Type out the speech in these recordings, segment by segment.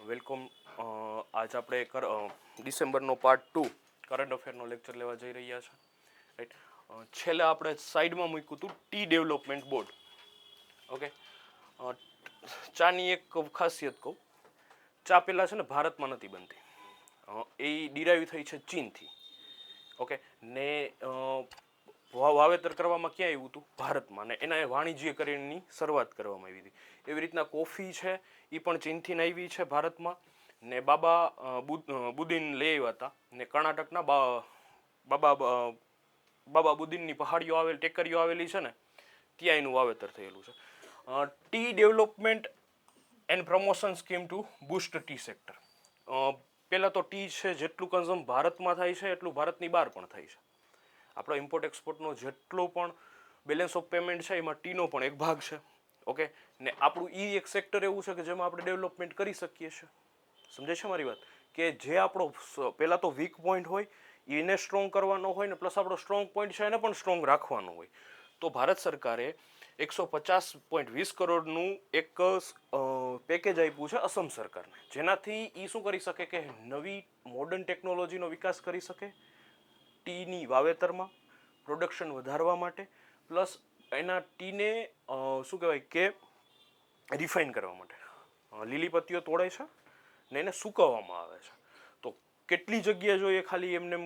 Welcome. આજ આપણે ડિસેમ્બરનો part 2 current અફેરનો lecture લેવા જઈ રહ્યા છે. રાઈટ. છેલ્લે આપણે સાઈડમાં મૂક્યું હતું ટી ડેવલપમેન્ટ બોર્ડ. ઓકે. ચાની એક ખાસિયત કહું. ચા પહેલાં છે ને ભારતમાં નથી બનતી, એ ડિરાઈવ થઈ છે ચીનથી. ઓકે. ને વાવેતર કરવામાં ક્યાં આવ્યું હતું? ભારતમાં. ને એના વાણિજ્યકરણની શરૂઆત કરવામાં આવી હતી. એવી રીતના કોફી છે એ પણ ચીનથી આવી છે ભારતમાં. ને બુદીન લઈ આવ્યા હતા. ને કર્ણાટકના બાબા બુદીનની પહાડીઓ ટેકરીઓ આવેલી છે ને, ત્યાં એનું વાવેતર થયેલું છે. Tea development and promotion scheme to boost tea sector. પહેલાં તો ટી છે જેટલું કન્ઝ્યુમ ભારતમાં થાય છે એટલું ભારતની બહાર પણ થાય છે. આપણો ઇમ્પોર્ટ એક્સપોર્ટનો જેટલો પણ બેલેન્સ ઓફ પેમેન્ટ છે એમાં ટીનો પણ એક ભાગ છે. ઓકે. ને આપણું એક સેક્ટર એવું છે કે જેમાં આપણે ડેવલપમેન્ટ કરી શકીએ છીએ. સમજાય છે મારી વાત? કે જે આપણો પહેલાં તો વીક પોઈન્ટ હોય એને સ્ટ્રોંગ કરવાનો હોય ને પ્લસ આપણો સ્ટ્રોંગ પોઈન્ટ છે એને પણ સ્ટ્રોંગ રાખવાનો હોય. તો ભારત સરકારે 150.20 કરોડનું એક પેકેજ આપ્યું છે અસમ સરકારને, જેનાથી એ શું કરી શકે કે નવી મોડર્ન ટેકનોલોજીનો વિકાસ કરી શકે ટીની વાવેતરમાં, પ્રોડક્શન વધારવા માટે, પ્લસ એના ટીને શું કહેવાય કે રિફાઇન કરવા માટે. લીલી પત્તીઓ તોડે છે ને એને સૂકવવામાં આવે છે. તો કેટલી જગ્યા જોઈએ ખાલી એમને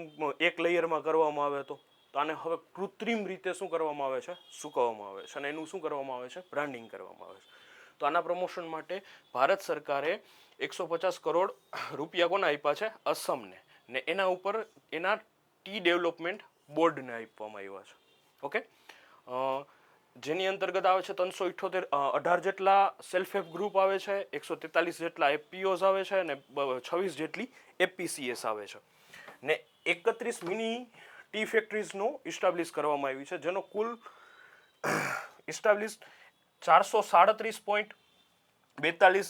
એક લેયરમાં કરવામાં આવે તો આને હવે કૃત્રિમ રીતે શું કરવામાં આવે છે? સૂકવવામાં આવે છે. અને એનું શું કરવામાં આવે છે? બ્રાન્ડિંગ કરવામાં આવે છે. તો આના પ્રમોશન માટે ભારત સરકારે 150 કરોડ રૂપિયા કોને આપ્યા છે? અસમને. ને એના ઉપર એના ટી ડેવલપમેન્ટ બોર્ડને આપવામાં આવ્યા છે. ઓકે. જેની અંતર્ગત આવે છે 318 જેટલા સેલ્ફ હેલ્પ ગ્રુપ આવે છે, 143 જેટલા એફપીઓઝ આવે છે અને 26 જેટલી એપીસીએસ આવે છે. ને 31 મિની ટી ફેક્ટરીઝનું ઇસ્ટાબ્લિશ કરવામાં આવી છે, જેનો કુલ ઇસ્ટાબ્લિશ 437.42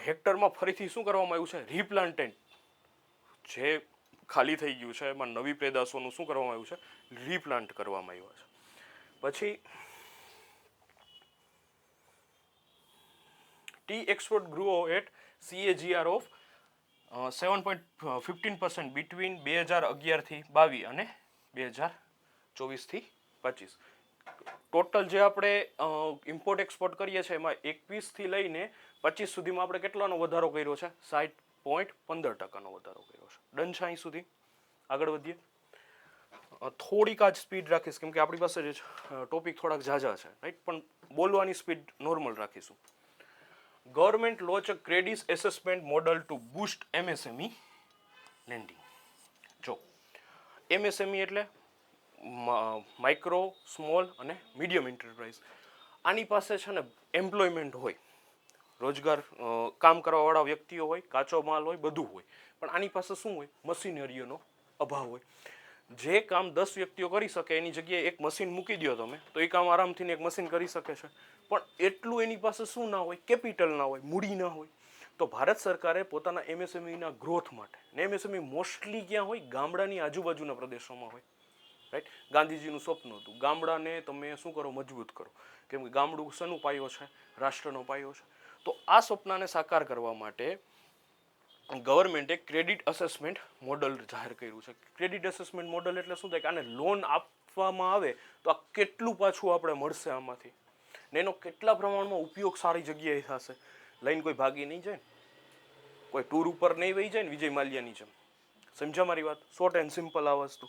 હેક્ટરમાં ફરીથી શું કરવામાં આવ્યું છે? રીપ્લાન્ટેડ. જે ખાલી થઈ ગયું છે એમાં નવી પેદાશોનું શું કરવામાં આવ્યું છે? રીપ્લાન્ટ કરવામાં આવ્યું છે. પછી tea export grow at CAGR of 7.15% between 2011-22 અને 2024-25. ટોટલ જે આપણે ઇમ્પોર્ટ એક્સપોર્ટ કરીએ છીએ એમાં 21થી લઈને 25 સુધીમાં આપણે કેટલાનો વધારો કર્યો છે? 60.15% વધારો કર્યો છે. ડન છે અહીં સુધી? આગળ વધીએ. થોડીક આજ સ્પીડ રાખીશ કેમ કે આપણી પાસે જે ટોપિક થોડાક ઝાઝા છે, રાઈટ, પણ બોલવાની સ્પીડ નોર્મલ રાખીશું. Government launch a credit assessment model to boost MSME lending. જો MSME એટલે માઇક્રો, સ્મોલ અને મીડિયમ એન્ટરપ્રાઇઝ. આની પાસે છે ને એમ્પ્લોયમેન્ટ હોય, રોજગાર, કામ કરવાવાળા વ્યક્તિઓ હોય, કાચો માલ હોય, બધું હોય, પણ આની પાસે શું હોય? મશીનરીઓનો અભાવ હોય. જે કામ 10 વ્યક્તિઓ કરી શકે એની જગ્યાએ એક મશીન મૂકી દો તમે તો એ કામ આરામથી એક મશીન કરી શકે છે. પણ એટલું એની પાસે શું ના હોય? કેપિટલ ના હોય, મૂડી ના હોય. તો ભારત સરકારે પોતાના MSMEના ગ્રોથ માટે, ને MSME મોસ્ટલી ક્યાં હોય? ગામડાની આજુબાજુના પ્રદેશોમાં હોય. રાઈટ. ગાંધીજીનું સ્વપ્ન હતું ગામડાને તમે શું કરો? મજબૂત કરો. કેમ કે ગામડું શેનો પાયો છે? રાષ્ટ્રનો પાયો છે. તો આ સ્વપ્નને સાકાર કરવા માટે ગવર્મેન્ટે ક્રેડિટ અસેસમેન્ટ મોડલ જાહેર કર્યું છે. ક્રેડિટ અસેસમેન્ટ મોડલ એટલે શું થાય કે આને લોન આપવામાં આવે તો આ કેટલું પાછું આપણે મળશે આમાંથી, ને એનો કેટલા પ્રમાણમાં ઉપયોગ સારી જગ્યાએ થશે. લઈને કોઈ ભાગી નહીં જાય, કોઈ ટૂર ઉપર નહીં વહી જાય ને વિજય માલ્યાની જેમ. સમજ્યા મારી વાત? શોર્ટ એન્ડ સિમ્પલ આ વસ્તુ.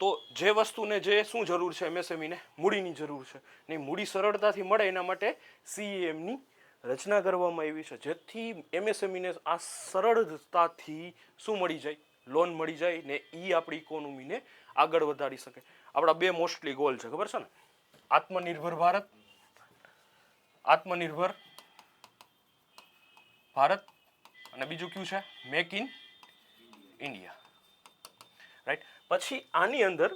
તો જે વસ્તુને જે શું જરૂર છે? MSMEને મૂડીની જરૂર છે. ને મૂડી સરળતાથી મળે એના માટે CAMની રચના કરવામાં આવી છે, જેથી MSMEને આ સરળતાથી શું મળી જાય? લોન મળી જાય ને એ આપણી ઇકોનોમીને આગળ વધારી શકે. આપણા બે મોસ્ટલી ગોલ છે, ખબર છે ને? આત્મનિર્ભર ભારત અને બીજું કયું છે? Make in India. રાઈટ. પછી આની અંદર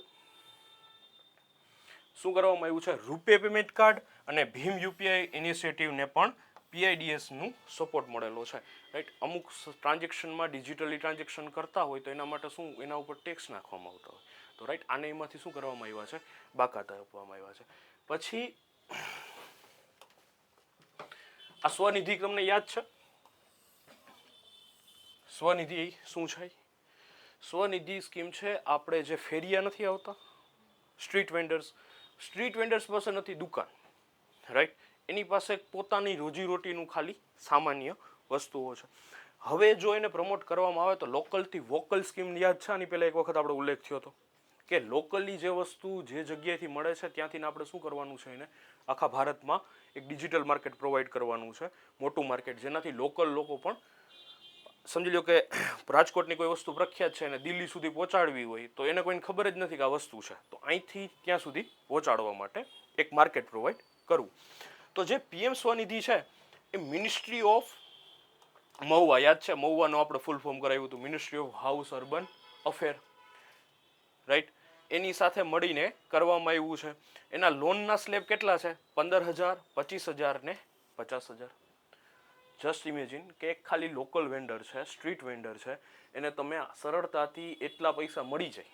શું કરવામાં આવ્યું છે? રૂપે પેમેન્ટ કાર્ડ અને ભીમ યુપીઆઈ ઇનિશિયેટિવને પણ PIDSનું સપોર્ટ મળેલો છે. રાઈટ. અમુક ટ્રાન્ઝેક્શનમાં ડિજિટલી ટ્રાન્ઝેક્શન કરતા હોય તો એના માટે શું એના ઉપર ટેક્સ નાખવામાં આવતા હોય. તો રાઈટ, આને એમાંથી શું કરવામાં આવ્યા છે? બાકાત આપવામાં આવ્યા છે. પછી આ સ્વનિધિ તમને યાદ છે? સ્વનિધિ શું છે? સ્વનિધિ સ્કીમ છે આપણે જે ફેરિયા નથી આવતા સ્ટ્રીટ વેન્ડર્સ પાસે નથી દુકાન, રાઈટ, એની પાસે પોતાની રોજીરોટીનું ખાલી સામાન્ય વસ્તુઓ છે. હવે જો એને પ્રમોટ કરવામાં આવે તો લોકલથી વોકલ સ્કીમ યાદ છે, આની પહેલાં એક વખત આપણે ઉલ્લેખ થયો હતો કે લોકલી જે વસ્તુ જે જગ્યાએથી મળે છે ત્યાંથી આપણે શું કરવાનું છે, એને આખા ભારતમાં એક ડિજિટલ માર્કેટ પ્રોવાઈડ કરવાનું છે, મોટું માર્કેટ, જેનાથી લોકલ લોકો પણ સમજી લો કે રાજકોટની કોઈ વસ્તુ પ્રખ્યાત છે અને દિલ્હી સુધી પહોંચાડવી હોય તો એને કોઈને ખબર જ નથી કે આ વસ્તુ છે, તો અહીંથી ત્યાં સુધી પહોંચાડવા માટે એક માર્કેટ પ્રોવાઈડ કરવું. તો જે પીએમ સ્વનિધિ છે એ મિનિસ્ટ્રી ઓફ મહુવા, યાદ છે મહુવાનું આપણે ફૂલ ફોર્મ કરાવ્યું હતું, ministry of house urban affair, right, એની સાથે મળીને કરવામાં આવ્યું છે. એના લોનના સ્લેબ કેટલા છે? 15,000, 25,000 ને 50,000. જસ્ટ ઇમેજિન કે એક ખાલી લોકલ વેન્ડર છે, સ્ટ્રીટ વેન્ડર છે, એને તમે સરળતાથી એટલા પૈસા મળી જાય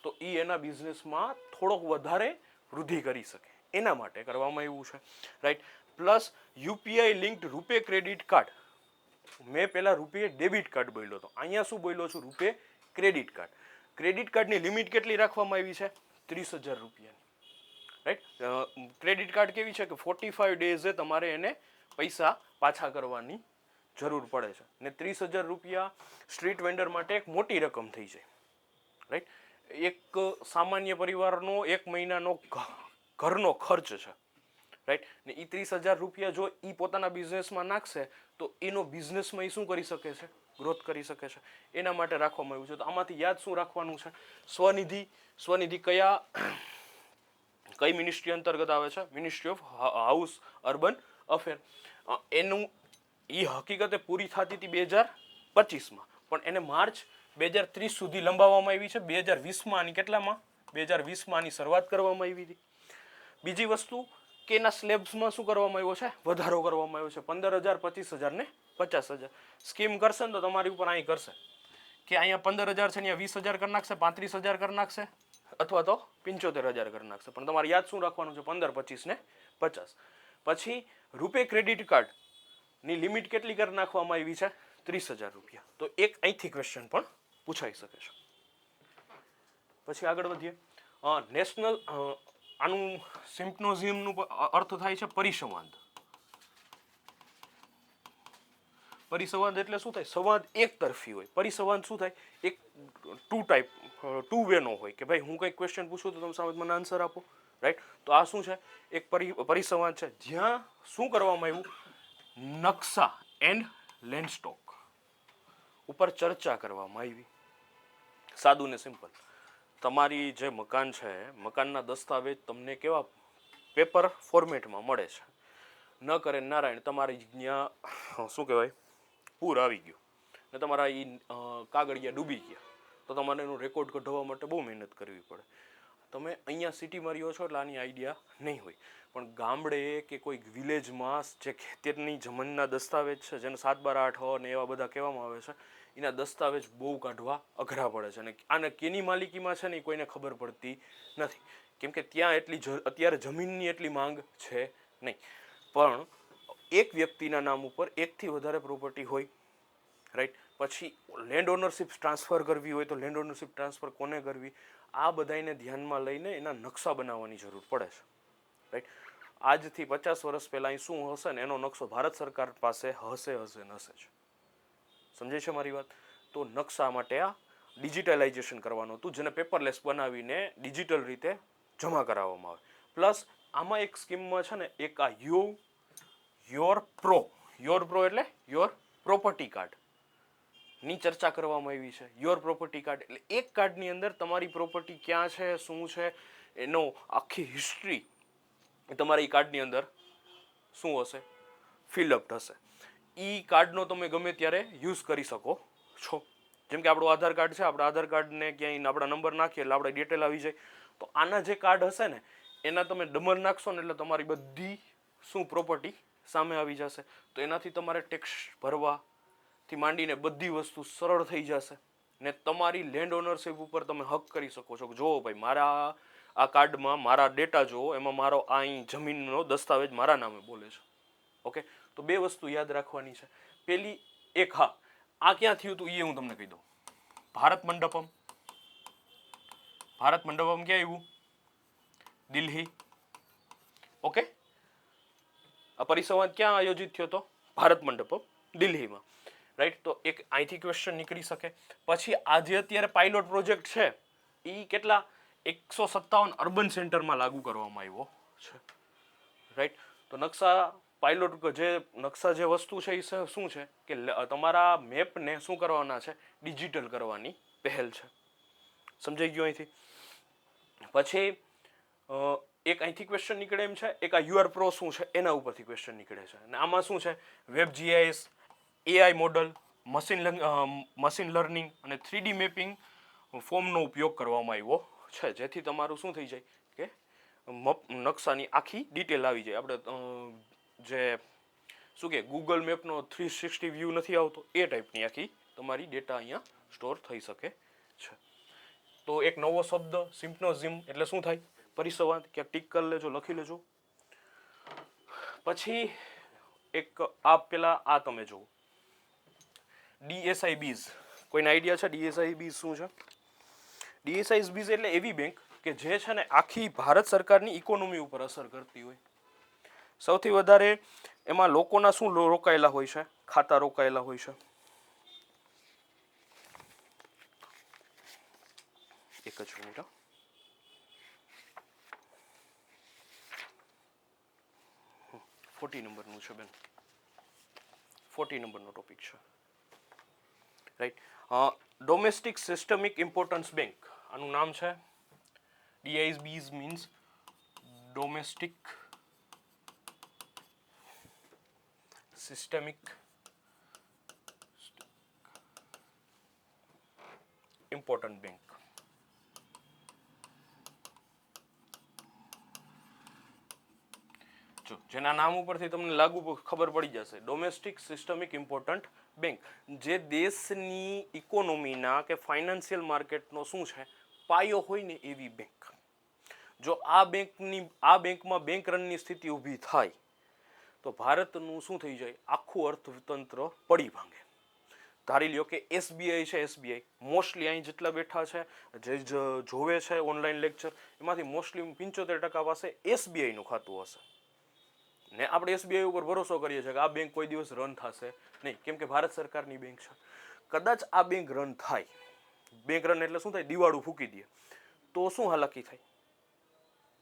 તો એ એના બિઝનેસમાં થોડોક વધારે વૃદ્ધિ કરી શકે, એના માટે કરવામાં આવ્યું છે, રાઈટ. પ્લસ યુપીઆઈ લિંક્ડ રૂપે ક્રેડિટ કાર્ડ. મેં પહેલાં રૂપે ડેબિટ કાર્ડ બોલ્યો હતો, અહીંયા શું બોલ્યો છું? રૂપે ક્રેડિટ કાર્ડ. ક્રેડિટ કાર્ડની લિમિટ કેટલી રાખવામાં આવી છે? 30,000 રૂપિયાની, રાઈટ. ક્રેડિટ કાર્ડ કેવી છે કે 45 ડેઝે તમારે એને પૈસા પાછા કરવાની જરૂર પડે છે ને 30,000 રૂપિયા સ્ટ્રીટ વેન્ડર માટે એક મોટી રકમ થઈ જાય, રાઈટ. એક સામાન્ય પરિવારનો એક મહિનાનો ઘરનો ખર્ચ છે, રાઈટ. ને એ 30,000 રૂપિયા જો એ પોતાના બિઝનેસમાં નાખશે તો એનો બિઝનેસમાં એ શું કરી શકે છે? ગ્રોથ કરી શકે છે. એના માટે રાખવામાં આવ્યું છે. તો આમાંથી યાદ શું રાખવાનું છે? સ્વનિધિ કઈ મિનિસ્ટ્રી અંતર્ગત આવે છે? Ministry of house urban affair. એનું એ હકીકતે પૂરી થતી હતી 2025માં, પણ એને માર્ચ 2030 સુધી લંબાવવામાં આવી છે. 2020માં આની કેટલામાં? 2020માં આની શરૂઆત કરવામાં આવી હતી. બીજી વસ્તુ કે એના સ્લેબ્સમાં શું કરવામાં આવ્યો છે? વધારો કરવામાં આવ્યો છે. 15,000, 25,000 ને 50,000. સ્કીમ કરશે ને તો તમારી ઉપર અહીં કરશે કે અહીંયા 15,000 છે, અહીંયા 20,000 કરી નાખશે, 35,000 કરી નાખશે, અથવા તો 75,000 કરી નાખશે. પણ તમારે યાદ શું રાખવાનું છે? 15, 25 ને 50. પછી રૂપે ક્રેડિટ કાર્ડની લિમિટ કેટલી કરી નાખવામાં આવી છે? 30,000 રૂપિયા. તો એક અહીંથી ક્વેશ્ચન પણ પૂછાઈ શકે છે. પછી આગળ વધીએ. નેશનલ આનું સિમ્પોઝિયમનું અર્થ થાય છે પરિસંવાદ. પરિસંવાદ એટલે શું થાય? સંવાદ એક તરફી હોય. પરિસંવાદ શું થાય? એક ટુ વેનો હોય કે ભાઈ હું કંઈક ક્વેશ્ચન પૂછું તો તમે સામે મને આન્સર આપો, રાઈટ. તો આ શું છે? એક પરિસંવાદ છે જ્યાં શું કરવામાં આવ્યું? નકશા એન્ડ લેન્ડ સ્ટોક ઉપર ચર્ચા કરવામાં આવી. સાદું ને સિમ્પલ. તમારી જે મકાન છે, મકાનના દસ્તાવેજ તમને કેવા પેપર ફોર્મેટમાં મળે છે. ન કરે નારાયણ તમારી ત્યાં શું કહેવાય પૂર આવી ગયું ને તમારા એ કાગળિયા ડૂબી ગયા તો તમારે એનું રેકોર્ડ કઢાવવા માટે બહુ મહેનત કરવી પડે. તમે અહીંયા સિટીમાં રહ્યો છો એટલે આની આઈડિયા નહીં હોય, પણ ગામડે કે કોઈ વિલેજમાં જે ખેતરની જમીનના દસ્તાવેજ છે, જેને 7/8 ને એવા બધા કહેવામાં આવે છે, એના દસ્તાવેજ બહુ કાઢવા અઘરા પડે છે. અને આને કેની માલિકીમાં છે ને એ કોઈને ખબર પડતી નથી, કેમ કે ત્યાં અત્યારે જમીનની એટલી માંગ છે નહીં. પણ એક વ્યક્તિના નામ ઉપર એકથી વધારે પ્રોપર્ટી હોય, રાઈટ. પછી લેન્ડ ઓનરશિપ ટ્રાન્સફર કરવી હોય તો લેન્ડ ઓનરશિપ ટ્રાન્સફર કોને કરવી, આ બધાને ધ્યાનમાં લઈને એના નકશા બનાવવાની જરૂર પડે છે, રાઈટ. આજથી 50 વર્ષ પહેલાં શું હશે ને એનો નકશો ભારત સરકાર પાસે હશે જ. સમજાય છે મારી વાત? તો નકશા માટે આ ડિજિટલાઇઝેશન કરવાનું હતું, જેને પેપરલેસ બનાવીને ડિજિટલ રીતે જમા કરાવવામાં આવે. પ્લસ આમાં એક સ્કીમમાં છે ને એક આ યોર પ્રો એટલે યોર પ્રોપર્ટી કાર્ડ ની ચર્ચા કરવામાં આવી છે. યોર પ્રોપર્ટી કાર્ડ એટલે એક કાર્ડની અંદર તમારી પ્રોપર્ટી ક્યાં છે, શું છે, એનો આખી હિસ્ટ્રી તમારી કાર્ડની અંદર શું હશે? ફિલઅપ થશે. ઈ કાર્ડનો તમે ગમે ત્યારે યુઝ કરી શકો છો. જેમ કે આપણું આધાર કાર્ડ છે, આપણા આધાર કાર્ડને ક્યાંય આપણા નંબર નાખીએ એટલે આપણે ડિટેલ આવી જાય. તો આના જે કાર્ડ હશે ને એના તમે નંબર નાખશો ને એટલે તમારી બધી શું પ્રોપર્ટી સામે આવી જશે. તો એનાથી તમારે ટેક્સ ભરવાથી માંડીને બધી વસ્તુ સરળ થઈ જશે ને તમારી લેન્ડ ઓનરશિપ ઉપર તમે હક કરી શકો છો કે જો ભાઈ મારા આ કાર્ડમાં મારા ડેટા જુઓ, એમાં મારો અહીં જમીનનો દસ્તાવેજ મારા નામે બોલે છે. ઓકે, તો બે વસ્તુ યાદ રાખવાની છે. પેલી એક, આ ક્યાં થયું હતું એ હું તમને કહી દઉં. ભારત મંડપમ ક્યાં આવ્યું? દિલ્હી. ઓકે, આ પરિસંવાદ ક્યાં આયોજિત થયો હતો? ભારત મંડપમ દિલ્હીમાં. રાઈટ, તો એક અહીંથી ક્વેશ્ચન નીકળી શકે. પછી આજે અત્યારે પાયલોટ પ્રોજેક્ટ છે એ કેટલા 157 અર્બન સેન્ટરમાં લાગુ કરવામાં આવ્યો છે. રાઈટ, તો નકશા જે વસ્તુ છે એ શું છે કે તમારા મેપને શું કરવાના છે? ડિજિટલ કરવાની પહેલ છે. સમજાઈ ગયું અહીંથી? પછી એક અહીંથી ક્વેશ્ચન નીકળે એમ છે, એક આ યુઆર પ્રો શું છે એના ઉપરથી ક્વેશ્ચન નીકળે છે. અને આમાં શું છે? Web GIS, AI model, machine learning અને 3D મેપિંગ ફોર્મનો ઉપયોગ કરવામાં આવ્યો છે, જેથી તમારું શું થઈ જાય કે નકશાની આખી ડિટેલ આવી જાય. આપણે જે શું કે ગૂગલ મેપનો 360 વ્યૂ નથી આવતો એ ટાઈપની આખી તમારી ડેટા અહીંયા સ્ટોર થઈ શકે છે. તો એક નવો શબ્દ સિમ્પનોઝિમ એટલે શું થાય? પરિસંવાદ. ક્યાંક ટીક કરી લેજો, લખી લેજો. પછી એક આ તમે જુઓ ડીએસઆઈ બીઝ. કોઈને આઈડિયા છે ડીએસઆઈ બીઝ શું છે? ડીએસઆઈ બીઝ એટલે એવી બેંક કે જે છે ને આખી ભારત સરકારની ઇકોનોમી ઉપર અસર કરતી હોય. સૌથી વધારે એમાં લોકોના શું રોકાયેલા હોય છે? ખાતા રોકાયેલા હોય છે. એક જ મિનિટ. 40 નંબરનું છે બેન, 40 નંબરનો ટોપિક છે. Right, domestic systemic importance bank આનું નામ છે. DIBs means domestic systemic important bank. જો જેના નામ ઉપરથી તમને લાગુ ખબર પડી જશે, ડોમેસ્ટિક સિસ્ટમિક ઇમ્પોર્ટન્ટ બેંક, જે દેશની ઇકોનોમીના કે ફાઇનાન્શિયલ માર્કેટનો શું છે? પાયો હોય ને એવી બેંક. જો આ બેંકમાં બેંક રનની સ્થિતિ ઊભી થાય તો ભારતનું શું થઈ જાય? આખું અર્થતંત્ર પડી ભાંગે. ધારી લ્યો કે એસબીઆઈ છે, એસબીઆઈ મોસ્ટલી અહીં જેટલા બેઠા છે, જે જોવે છે ઓનલાઈન લેક્ચર, એમાંથી મોસ્ટલી 75% પાસે એસબીઆઈનું ખાતું હશે. ને આપણે એસબીઆઈ ઉપર ભરોસો કરીએ છીએ કે આ બેંક કોઈ દિવસ રન થશે નહીં, કેમ કે ભારત સરકારની બેંક છે. કદાચ આ બેંક રન થાય, બેંક રન એટલે શું થાય? દિવાળું ફૂકી દે તો શું હાલાકી થાય?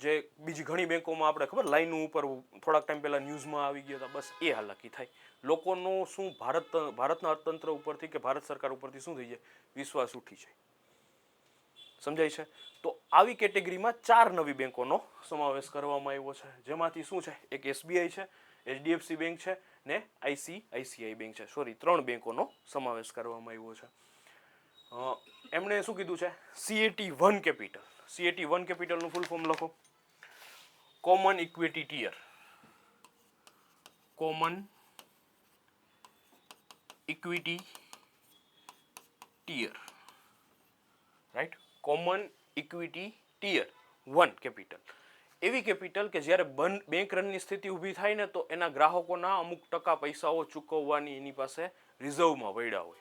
જે બીજી ઘણી બેંકોમાં આપણે ખબર લાઈન ઉપર થોડાક ટાઈમ પહેલા ન્યૂઝમાં આવી ગયા હતા, બસ એ હાલાકી થાય. લોકોનો શું ભારતના અર્થતંત્ર ઉપરથી કે ભારત સરકાર ઉપરથી શું થઈ જાય? વિશ્વાસ ઉઠી જાય. સમજાય છે? તો આવી કેટેગરીમાં 4 નવી બેંકોનો સમાવેશ કરવામાં આવ્યો છે, જેમાંથી શું છે? એક એસબીઆઈ છે, એચડીએફસી બેંક છે ને આઈસીઆઈસીઆઈ બેંક છે. સોરી, 3 બેંકોનો સમાવેશ કરવામાં આવ્યો છે. એમણે શું કીધું છે? CAT1 capital. CAT1 કેપિટલનું ફૂલ ફોર્મ લખો. Common equity tier. Common equity tier. Right, common equity tier 1 capital. એવી કેપિટલ કે જ્યારે બેંક રનની સ્થિતિ ઊભી થાય ને તો એના ગ્રાહકોના અમુક ટકા પૈસાઓ ચૂકવવાની એની પાસે રિઝર્વમાં પડ્યા હોય,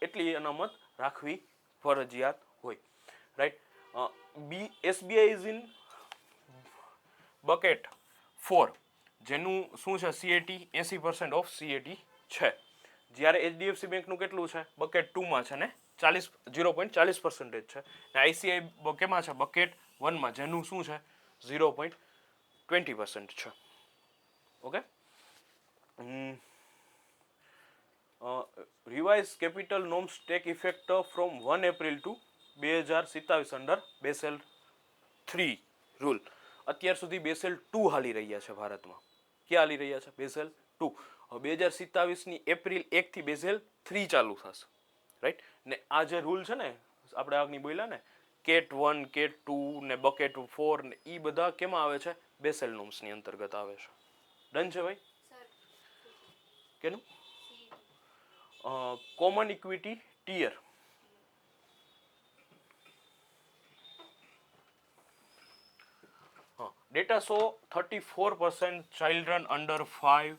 એટલી અનામત રાખવી ફરજિયાત હોય. Right, SBI is in bucket 4, જેનું શું છે? CAT 80% ઓફ CAT છે. જ્યારે એચડીએફસી બેંકનું કેટલું છે? બકેટ 2માં છે ને 0.40% છે. ને આઈસીઆઈ કેમાં છે? બકેટ 1માં, જેનું શું છે? 0.20% છે. Okay, revise capital norms take effect from 1 April to 2027 under Basel 3 rule. અત્યાર સુધી બેસેલ 2 હાલી રહ્યા છે ભારતમાં. ક્યાં હાલી રહ્યા છે? બેસેલ 2. 2027ની એપ્રિલ 1 થી બેસેલ 3 ચાલુ થશે. રાઈટ, ને આ જે રૂલ છે ને આપણે આગની બોલ્યા ને, કેટ 1, કેટ 2 ને બકેટ 4 ને એ બધા કેમાં આવે છે? બેસેલ નોર્મ્સની અંતર્ગત આવે છે. ડન છે ભાઈ? કેનું? Common equity tier. Data show 34% children under 5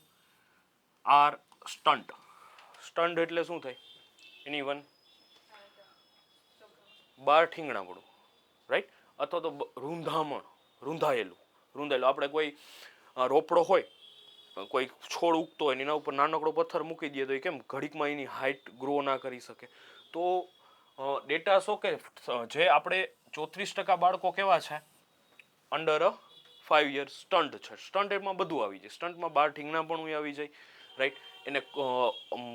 are stunned. Stunned એટલે શું થાય? એની વન બાર ઠીંગણાપડું, રાઈટ, અથવા તો રૂંધાયેલું આપણે કોઈ રોપડો હોય, કોઈ છોડ ઉગતો હોય એના ઉપર નાનકડો પથ્થર મૂકી દઈએ તો એ કેમ ઘડીકમાં એની હાઇટ ગ્રો ના કરી શકે. તો ડેટા શો કે જે આપણે 34% બાળકો કેવા છે અંડર 5 years સ્ટન્ટ છે. સ્ટન્ટ એમાં બધું આવી જાય. સ્ટન્ટમાં બાર ઠીંગણાપણું આવી જાય, રાઈટ, એને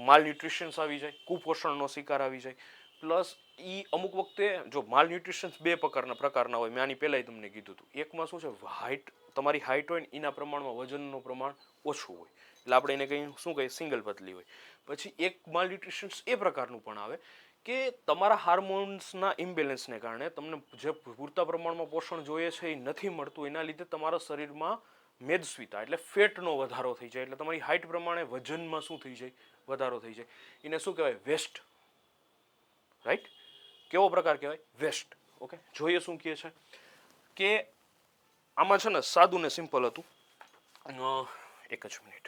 માલ ન્યુટ્રિશન્સ આવી જાય, કુપોષણનો શિકાર આવી જાય. પ્લસ એ અમુક વખતે જો માલ ન્યુટ્રિશન્સ બે પ્રકારના હોય. મેં આની પહેલાં તમને કીધું હતું. એકમાં શું છે, હાઇટ, તમારી હાઇટ હોય ને એના પ્રમાણમાં વજનનું પ્રમાણ ઓછું હોય એટલે આપણે એને કંઈ શું કહીએ, સિંગલ પતલી હોય. પછી એક માલ ન્યુટ્રિશન્સ એ પ્રકારનું પણ આવે કે તમારા હાર્મોન્સના ઇમ્બેલેન્સને કારણે તમને જે પૂરતા પ્રમાણમાં પોષણ જોઈએ છે એ નથી મળતું. એના લીધે તમારા શરીરમાં મેદસ્વીતા એટલે ફેટનો વધારો થઈ જાય, એટલે તમારી હાઇટ પ્રમાણે વજનમાં શું થઈ જાય, વધારો થઈ જાય. એને શું કહેવાય, વેસ્ટ, રાઈટ. કેવો પ્રકાર કહેવાય, વેસ્ટ. ઓકે, જોઈએ શું કહે છે કે આમાં છે ને સાદું ને સિમ્પલ હતું. એક જ મિનિટ.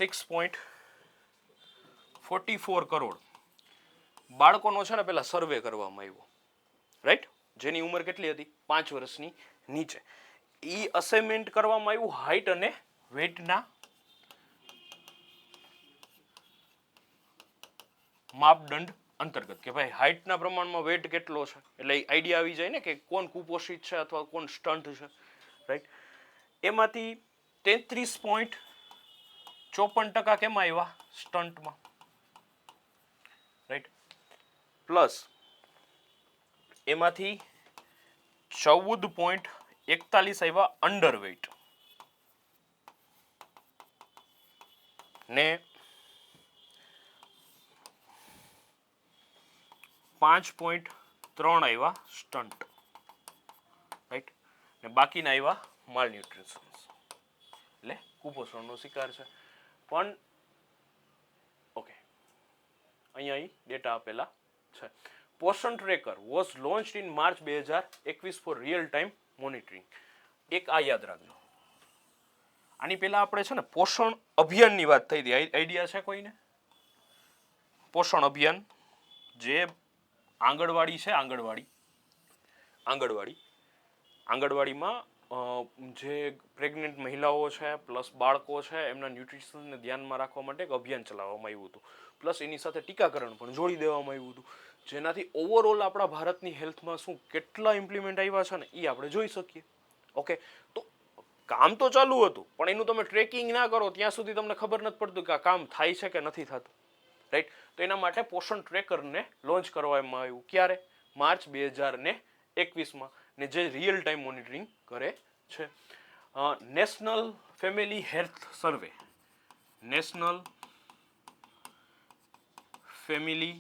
$6.44 કરોડ બાળકોનો છે ને પેલા સર્વે કરવામાં આવ્યો, રાઈટ, જેની ઉંમર કેટલી હતી, 5 વર્ષની નીચે. એ અસેસમેન્ટ કરવામાં આવ્યું હાઇટ અને વેટના માપદંડ અંતર્ગત, કે ભાઈ હાઇટના પ્રમાણમાં વેટ કેટલો છે, એટલે આઈડિયા આવી જાય ને કે કોણ કુપોષિત છે અથવા કોણ સ્ટન્ટ છે, રાઈટ. એમાંથી 33.54% કેમાં આવ્યા, સ્ટન્ટમાં, રાઈટ. પ્લસ એમાંથી 14.41 આવ્યા અંડરવેટ ને 5.3 આવ્યા સ્ટન્ટ, રાઈટ, ને બાકીના આવ્યા માલન્યુટ્રિશન્સ એટલે કુપોષણનો શિકાર છે. પણ ઓકે, અહીંયા ડેટા આપેલા છે. Poshan tracker was launched in March 2021 for real time monitoring. એક આ યાદ રાખજો. આની પહેલા આપણે છે ને પોષણ અભિયાનની વાત થઈ હતી. આઈડિયા છે કોઈને? પોષણ અભિયાન જે આંગણવાડી છે, આંગણવાડીમાં જે પ્રેગ્નેન્ટ મહિલાઓ છે પ્લસ બાળકો છે એમના ન્યુટ્રિશનને ધ્યાનમાં રાખવા માટે એક અભિયાન ચલાવવામાં આવ્યું હતું. પ્લસ એની સાથે ટીકાકરણ પણ જોડી દેવામાં આવ્યું હતું, જેનાથી ઓવરઓલ આપણા ભારતની હેલ્થમાં શું કેટલા ઇમ્પ્લિમેન્ટ આવ્યા છે ને એ આપણે જોઈ શકીએ. ઓકે, તો કામ તો ચાલુ હતું પણ એનું તમે ટ્રેકિંગ ના કરો ત્યાં સુધી તમને ખબર નથી પડતું કે આ કામ થાય છે કે નથી થતું, રાઈટ. તો એના માટે પોષણ ટ્રેકરને લોન્ચ કરવામાં આવ્યું. ક્યારે? માર્ચ 2021માં, ને જે રિયલ ટાઈમ મોનિટરિંગ કરે છે. નેશનલ ફેમિલી હેલ્થ સર્વે, નેશનલ ફેમિલી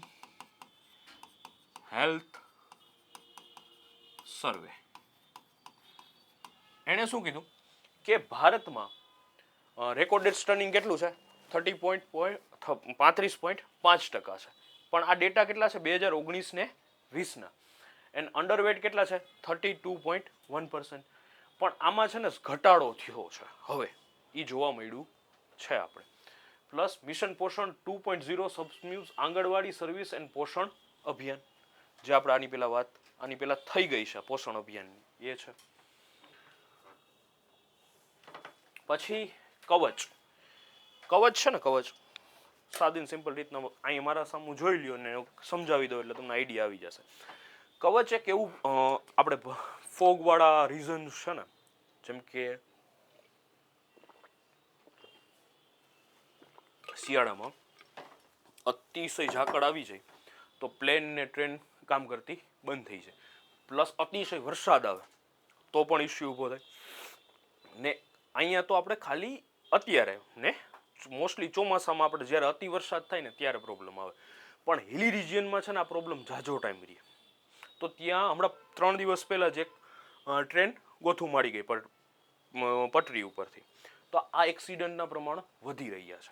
હેલ્થ સર્વે એણે શું કીધું કે ભારતમાં રેકોર્ડેડ સ્ટર્નિંગ કેટલું છે, 35.5% છે. પણ આ ડેટા કેટલા છે, 2019 ને 20ના. એન્ડ અંડરવેટ કેટલા છે, 32.1%. પણ આમાં છે ને ઘટાડો થયો છે હવે, એ જોવા મળ્યું છે આપણે. પ્લસ મિશન પોષણ 2.0 સબસ્મ્યુઝ આંગણવાડી સર્વિસ એન્ડ પોષણ અભિયાન, જે આપણે આની પહેલા થઈ ગઈ છે પોષણ અભિયાનની, એ છે. પછી કવચ છે ને, કવચ સાદી સિમ્પલ રીતના અહીં મારા સામું જોઈ લ્યો ને સમજાવી દો એટલે તમને આઈડિયા આવી જશે. કવચ એક એવું આપણે ફોગવાળા રીઝન છે ને, જેમ કે શિયાળામાં અતિશય ઝાકળ આવી જાય તો પ્લેન ને ટ્રેન કામ કરતી બંધ થઈ જાય. પ્લસ અતિશય વરસાદ આવે તો પણ ઇસ્યુ ઊભો થાય ને. અહીંયા તો આપણે ખાલી અત્યારે ને મોસ્ટલી ચોમાસામાં આપણે જ્યારે અતિ વરસાદ થાય ને ત્યારે પ્રોબ્લેમ આવે, પણ હિલી રિજિયનમાં છે ને આ પ્રોબ્લેમ ઝાઝો ટાઈમ રહે. તો ત્યાં હમણાં 3 દિવસ પહેલાં જ એક ટ્રેન ગોથું મારી ગઈ પટરી ઉપરથી. તો આ એક્સિડન્ટના પ્રમાણ વધી રહ્યા છે.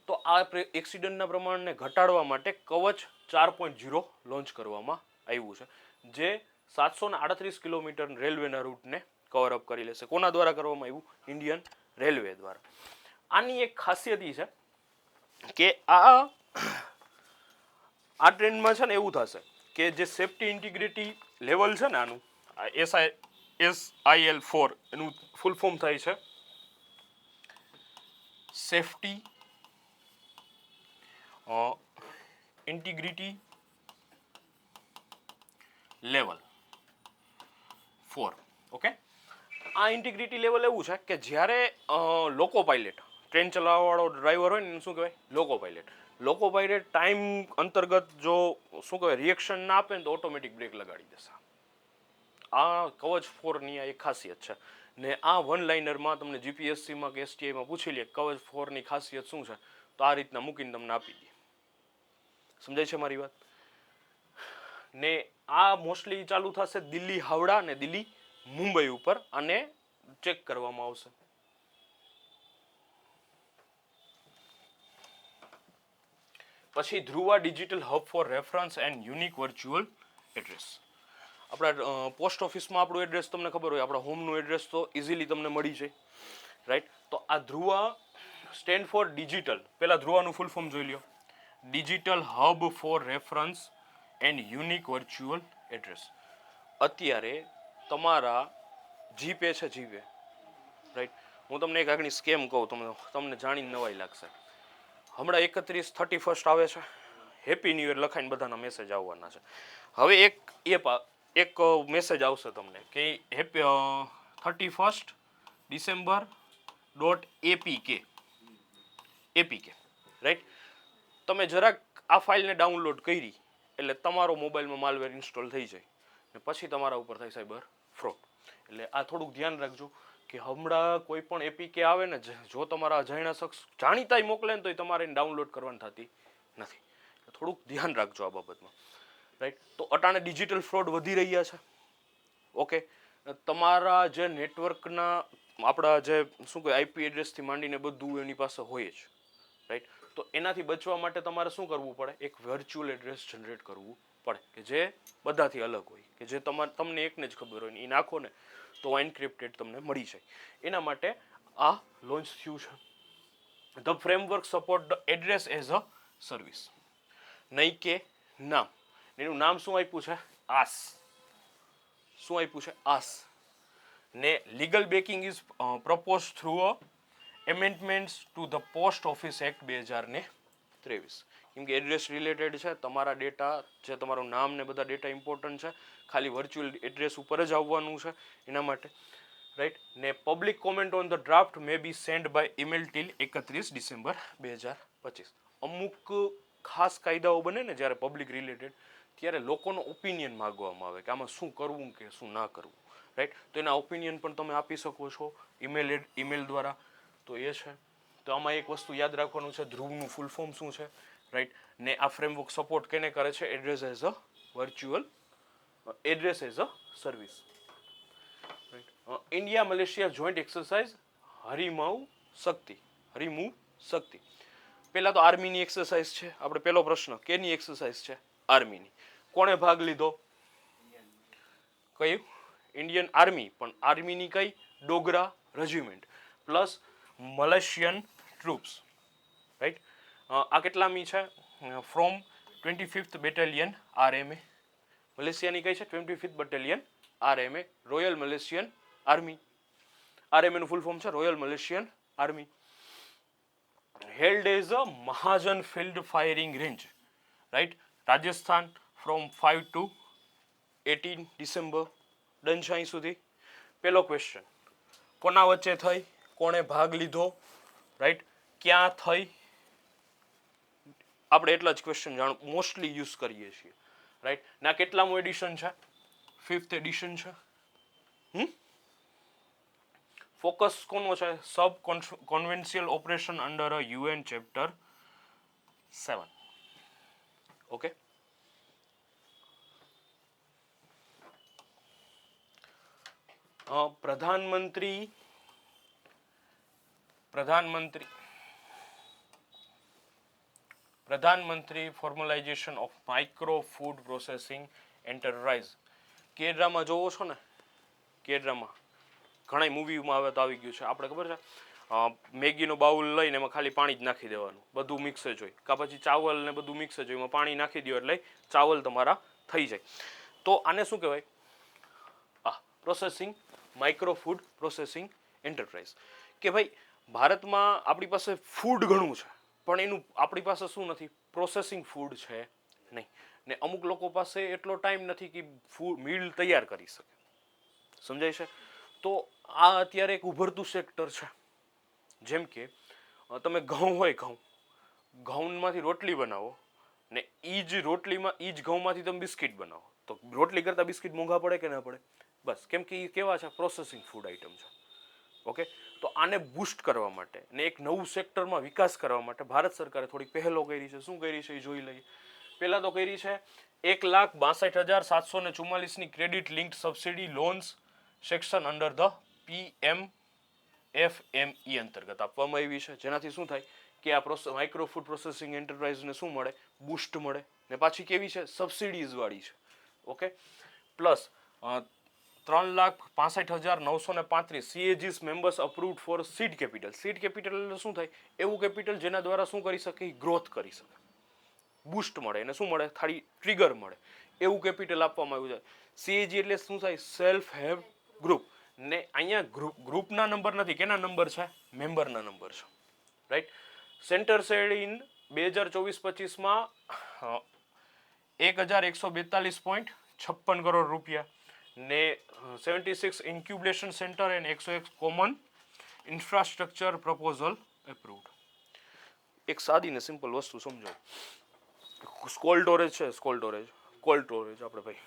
તો આ એક્સિડન્ટના પ્રમાણને ઘટાડવા માટે કવચ 4.0 લોન્ચ કરવામાં આવ્યું છે, જે 738 કિલોમીટર રેલવેના રૂટને કવર અપ કરી લેશે. કોના દ્વારા કરવામાં આવ્યું? ઇન્ડિયન રેલવે દ્વારા. આની એક ખાસિયત એ છે કે આ ટ્રેન્ડમાં છે ને એવું થશે કે જે સેફ્ટી ઇન્ટિગ્રિટી લેવલ છે ને આનું SIL4 એનું ફૂલ ફોર્મ થાય છે સેફ્ટી ઇન્ટિગ્રિટી લેવલ 4. ઓકે, આ ઇન્ટિગ્રિટી લેવલ એવું છે કે જ્યારે લોકો પાયલટ ટ્રેન ચલાવવાવાળો ડ્રાઈવર હોય ને એને શું કહેવાય? લોકો પાયલટ. લોકો પાયલટ ટાઈમ અંતર્ગત જો શું કહેવાય રિએક્શન ના આપે ને તો ઓટોમેટિક બ્રેક લગાડી દેશે. આ કવચ 4ની આ એક ખાસિયત છે. ને આ વન લાઇનરમાં તમને જીપીએસસીમાં કે STIમાં પૂછી લે કવચ 4ની ખાસિયત શું છે તો આ રીતના મૂકીને તમને આપી દે. સમજાય છે મારી વાત? ને આ મોસ્ટલી ચાલુ થશે દિલ્હી હાવડા અને દિલ્હી મુંબઈ ઉપર અને ચેક કરવામાં આવશે. પછી Dhruva digital hub four reference and unique virtual address. આપણા પોસ્ટ ઓફિસમાં આપણું એડ્રેસ તમને ખબર હોય, આપણા હોમનું એડ્રેસ તો ઇઝીલી તમને મળી જાય, રાઈટ? તો આ ધ્રુવા સ્ટેન્ડ ફોર ડિજિટલ. પહેલા ધ્રુવાનું ફૂલ ફોર્મ જોઈ લ્યો. Digital hub four reference and unique virtual address. અત્યારે તમારા જીપે છે, જીપે, રાઈટ? હું તમને એક આગળની સ્કેમ કહું, તમને જાણીને નવાઈ લાગશે. હમણાં 31 આવે છે, હેપી ન્યૂ યર લખાઈને બધાના મેસેજ આવવાના છે. હવે એક મેસેજ આવશે તમને કે હેપી 31 ડિસેમ્બર .apk, રાઈટ? તમે જરાક આ ફાઇલને ડાઉનલોડ કરી એટલે તમારો મોબાઈલમાં માલવેર ઇન્સ્ટોલ થઈ જાય ને પછી તમારા ઉપર થાય સાયબર ફ્રોડ. એટલે આ થોડુંક ધ્યાન રાખજો કે હમણાં કોઈ પણ APK આવે ને, જો તમારા અજાણ્યા શખ્સ જાણીતાય મોકલે ને તો તમારે એને ડાઉનલોડ કરવાની થતી નથી. થોડુંક ધ્યાન રાખજો આ બાબતમાં, રાઈટ? તો અટાણે ડિજિટલ ફ્રોડ વધી રહ્યા છે. ઓકે, તમારા જે નેટવર્કના આપણા જે શું કહેવાય IP એડ્રેસથી માંડીને બધું એની પાસે હોય જ, રાઈટ? તો એનાથી બચવા માટે તમારે શું કરવું પડે? એક વર્ચ્યુઅલ એડ્રેસ જનરેટ કરવું પડે કે જે બધાથી અલગ હોય, કે જે તમને એકને જ ખબર હોય ને એ નાખો ને તો એન્ક્રિપ્ટેડ તમને મળી જાય. એના માટે આ લોન્ચ થયું છે. The framework support the address as a service. નહીં કે નામ. એનું નામ શું આપ્યું છે? આસ. શું આપ્યું છે? આસ. ને legal backing is propose through a amendments to the post office act 2023. કેમ કે એડ્રેસ રિલેટેડ છે, તમારા ડેટા જે તમારું નામ ને બધા ડેટા ઇમ્પોર્ટન્ટ છે, ખાલી વર્ચ્યુઅલ એડ્રેસ ઉપર જ આવવાનું છે એના માટે, રાઈટ? ને public comment on the draft may be sent by email till 31 December 2025. અમુક ખાસ કાયદાઓ બને ને જ્યારે પબ્લિક રિલેટેડ, ત્યારે લોકોનો ઓપિનિયન માગવામાં આવે કે આમાં શું કરવું કે શું ના કરવું, રાઈટ? તો એના ઓપિનિયન પણ તમે આપી શકો છો ઈમેલ દ્વારા. તો એ છે. તો આમાં એક વસ્તુ યાદ રાખવાનું છે, ધ્રુવનું ફૂલ ફોર્મ શું છે, રાઈટ? ને આ ફ્રેમવર્ક સપોર્ટ કેને કરે છે? Address as a virtual address as a service, right? India Malaysia joint exercise Harimau Shakti. પહેલા તો આર્મીની એક્સરસાઇઝ છે. આપણે પહેલો પ્રશ્ન કેની એક્સરસાઇઝ છે? આર્મીની. કોણે ભાગ લીધો? કયું? Indian army. પણ આર્મીની કઈ? Dogra regiment plus Malaysian troops, right? આ કેટલામી છે? From 25th battalion RMA. મલેશિયાની કઈ છે? 25th battalion RMA, royal Malaysian army. RMA નું ફૂલ ફોર્મ છે royal Malaysian army. Held as a Mahajan field firing range, right? Rajasthan from 5 to 18 December. ડનશાહી સુધી. પહેલો ક્વેશ્ચન કોના વચ્ચે થઈ? કોણે ભાગ લીધો? રાઈટ? ક્યાં થઈ? આપણે એટલા જ ક્વેશ્ચન મોસ્ટલી યુઝ કરીએ છીએ, રાઈટ? ના કેટલામું એડિશન છે? 5th એડિશન છે. ફોકસ કોનો છે? Sub conventional operation under a UN chapter 7. Okay, Pradhan Mantri formalisation of micro food processing enterprise. કે ડ્રામા જોવો છો ને? કે ડ્રામા ઘણા મૂવીમાં આવે તો આવી ગયું છે. આપણે ખબર છે મેગીનો બાઉલ લઈને એમાં ખાલી પાણી જ નાખી દેવાનું, બધું મિક્સ જ હોય, કાં પછી ચાવલ ને બધું મિક્સ જ હોય, એમાં પાણી નાખી દો એટલે ચાવલ તમારા થઈ જાય. તો આને શું કહેવાય? Processing, micro food processing enterprise. કે ભાઈ ભારતમાં આપણી પાસે ફૂડ ઘણું છે, પણ એનું આપણી પાસે શું નથી? પ્રોસેસિંગ ફૂડ છે નહીં. ને અમુક લોકો પાસે એટલો ટાઈમ નથી કે ફૂડ મીલ તૈયાર કરી શકે. સમજાય છે? તો આ અત્યારે એક ઉભરતું સેક્ટર છે. જેમ કે તમે ઘઉં હોય, ઘઉંમાંથી રોટલી બનાવો ને એ જ રોટલીમાં એ જ ઘઉંમાંથી તમે બિસ્કિટ બનાવો, તો રોટલી કરતાં બિસ્કિટ મોંઘા પડે કે ના પડે? બસ કેમ કે એ કેવા છે? પ્રોસેસિંગ ફૂડ આઇટમ છે. ઓકે, તો આને બૂસ્ટ કરવા માટે ને એક નવું સેક્ટરમાં વિકાસ કરવા માટે ભારત સરકારે થોડીક પહેલો કરી છે. શું કરી છે એ જોઈ લઈએ. પહેલાં તો કરી છે 1,62,744ની credit linked subsidy loans section under the PMFME અંતર્ગત આપવામાં આવી છે. જેનાથી શું થાય કે આ માઇક્રો ફૂડ પ્રોસેસિંગ એન્ટરપ્રાઇઝને શું મળે? બૂસ્ટ મળે. ને પાછી કેવી છે? સબસિડીઝ વાળી છે. Okay, plus 3,65,935 CAGs members approved for seed capital. Seed capital એટલે શું થાય? એવું કેપિટલ જેના દ્વારા શું કરી શકે? ગ્રોથ કરી શકે, બૂસ્ટ મળે એને શું મળે? થાળી ટ્રિગર મળે, એવું કેપિટલ આપવામાં આવ્યું છે. CAG એટલે શું થાય? Self help group. ને અહીંયા ગ્રુપના નંબર નથી, કેના નંબર છે? મેમ્બરના નંબર છે. રાઈટ. સેન્ટર સેડ ઇન 2024-25માં 1,142.56 કરોડ રૂપિયા ને 76 incubation centre and 101 common infrastructure proposal approved. એક સાદી ને સિમ્પલ વસ્તુ સમજો. કોલ્ડ સ્ટોરેજ છે, કોલ્ડ સ્ટોરેજ આપણે ભાઈ